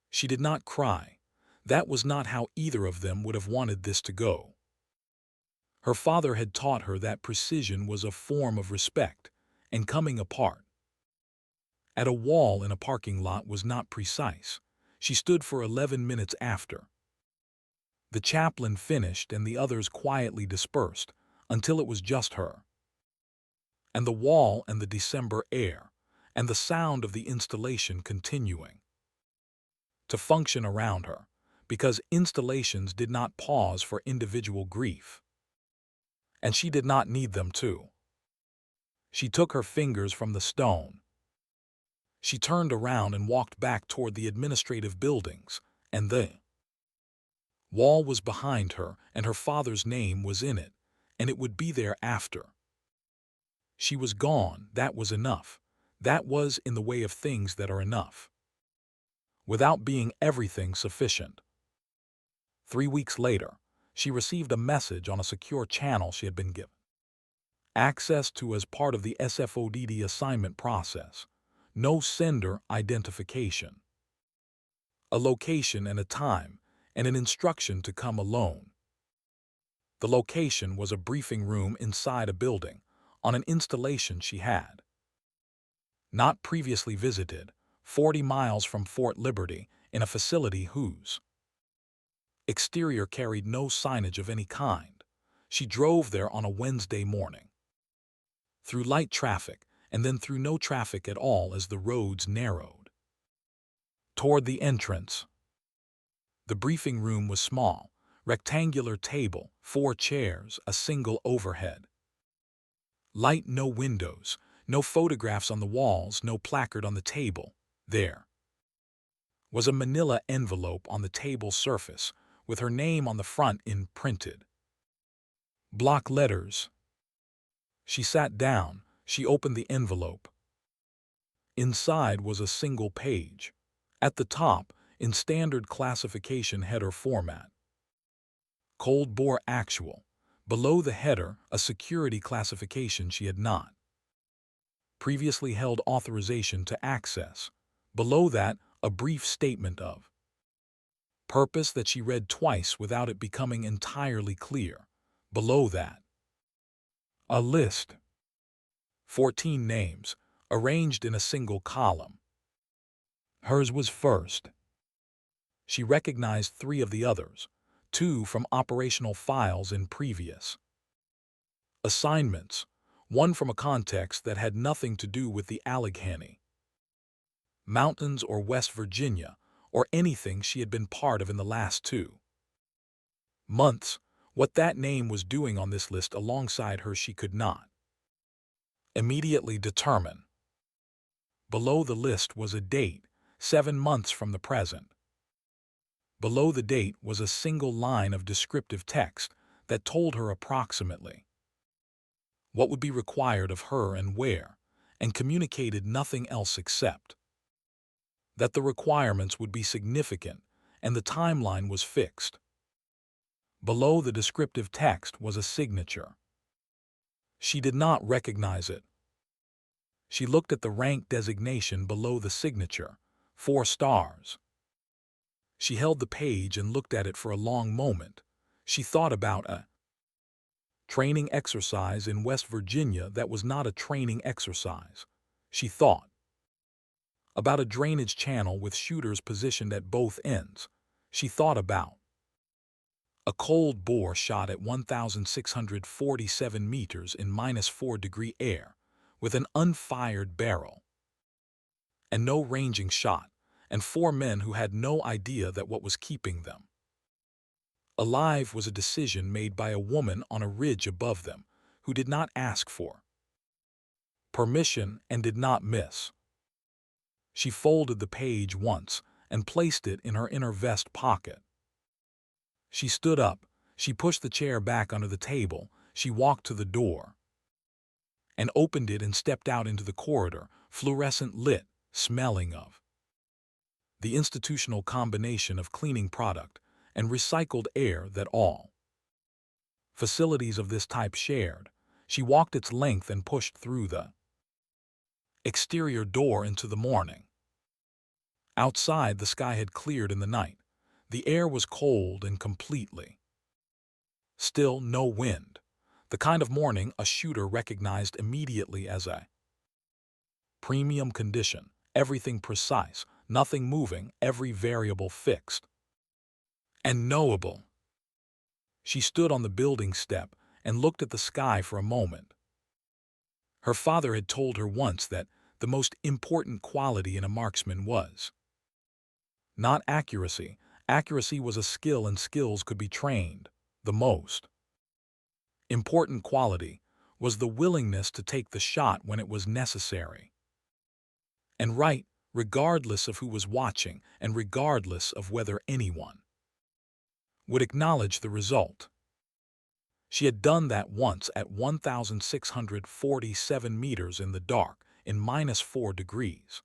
She did not cry. That was not how either of them would have wanted this to go. Her father had taught her that precision was a form of respect, and coming apart at a wall in a parking lot was not precise. She stood for 11 minutes after the chaplain finished and the others quietly dispersed until it was just her and the wall and the December air and the sound of the installation continuing to function around her, because installations did not pause for individual grief, and she did not need them to. She took her fingers from the stone. She turned around and walked back toward the administrative buildings, and the wall was behind her, and her father's name was in it, and it would be there after she was gone. That was enough. That was in the way of things that are enough, without being everything sufficient. 3 weeks later, she received a message on a secure channel she had been given access to as part of the SFODD assignment process. No sender identification, a location and a time, and an instruction to come alone. The location was a briefing room inside a building on an installation she had not previously visited, 40 miles from Fort Liberty, in a facility whose exterior carried no signage of any kind. She drove there on a Wednesday morning, through light traffic, and then through no traffic at all as the roads narrowed toward the entrance. The briefing room was small, rectangular table, 4 chairs, a single overhead light, no windows, no photographs on the walls, no placard on the table. There was a manila envelope on the table surface with her name on the front in printed block letters. She sat down. She opened the envelope. Inside was a single page. At the top, in standard classification header format, Cold Bore Actual. Below the header, a security classification she had not previously held authorization to access. Below that, a brief statement of purpose that she read twice without it becoming entirely clear. Below that, a list. 14 names, arranged in a single column. Hers was first. She recognized 3 of the others, 2 from operational files in previous assignments, 1 from a context that had nothing to do with the Allegheny Mountains or West Virginia or anything she had been part of in the last 2 months. What that name was doing on this list alongside her she could not immediately determine. Below the list was a date, 7 months from the present. Below the date was a single line of descriptive text that told her approximately what would be required of her and where, and communicated nothing else except that the requirements would be significant and the timeline was fixed. Below the descriptive text was a signature. She did not recognize it. She looked at the rank designation below the signature, 4 stars. She held the page and looked at it for a long moment. She thought about a training exercise in West Virginia that was not a training exercise. She thought about a drainage channel with shooters positioned at both ends. She thought about a cold bore shot at 1,647 meters in -4-degree air with an unfired barrel and no ranging shot, and 4 men who had no idea that what was keeping them alive was a decision made by a woman on a ridge above them who did not ask for permission and did not miss. She folded the page once and placed it in her inner vest pocket. She stood up. She pushed the chair back under the table. She walked to the door and opened it and stepped out into the corridor, fluorescent lit, smelling of the institutional combination of cleaning product and recycled air that all facilities of this type shared. She walked its length and pushed through the exterior door into the morning. Outside, the sky had cleared in the night. The air was cold and completely still, no wind. The kind of morning a shooter recognized immediately as a premium condition. Everything precise, nothing moving, every variable fixed and knowable. She stood on the building step and looked at the sky for a moment. Her father had told her once that the most important quality in a marksman was not accuracy. Accuracy was a skill and skills could be trained. The most important quality was the willingness to take the shot when it was necessary and right, regardless of who was watching and regardless of whether anyone would acknowledge the result. She had done that once at 1,647 meters in the dark in -4 degrees.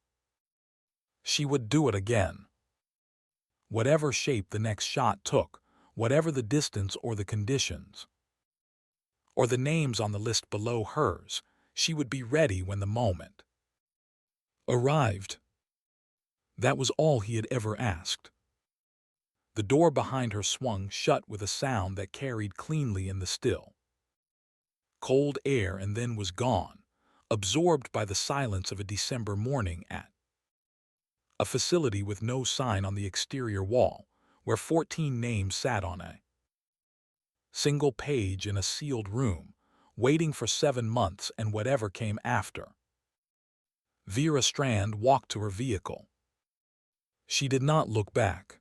She would do it again. Whatever shape the next shot took, whatever the distance or the conditions, or the names on the list below hers, she would be ready when the moment arrived. That was all he had ever asked. The door behind her swung shut with a sound that carried cleanly in the still, cold air and then was gone, absorbed by the silence of a December morning at a facility with no sign on the exterior wall, where 14 names sat on a single page in a sealed room, waiting for 7 months and whatever came after. Vera Strand walked to her vehicle. She did not look back.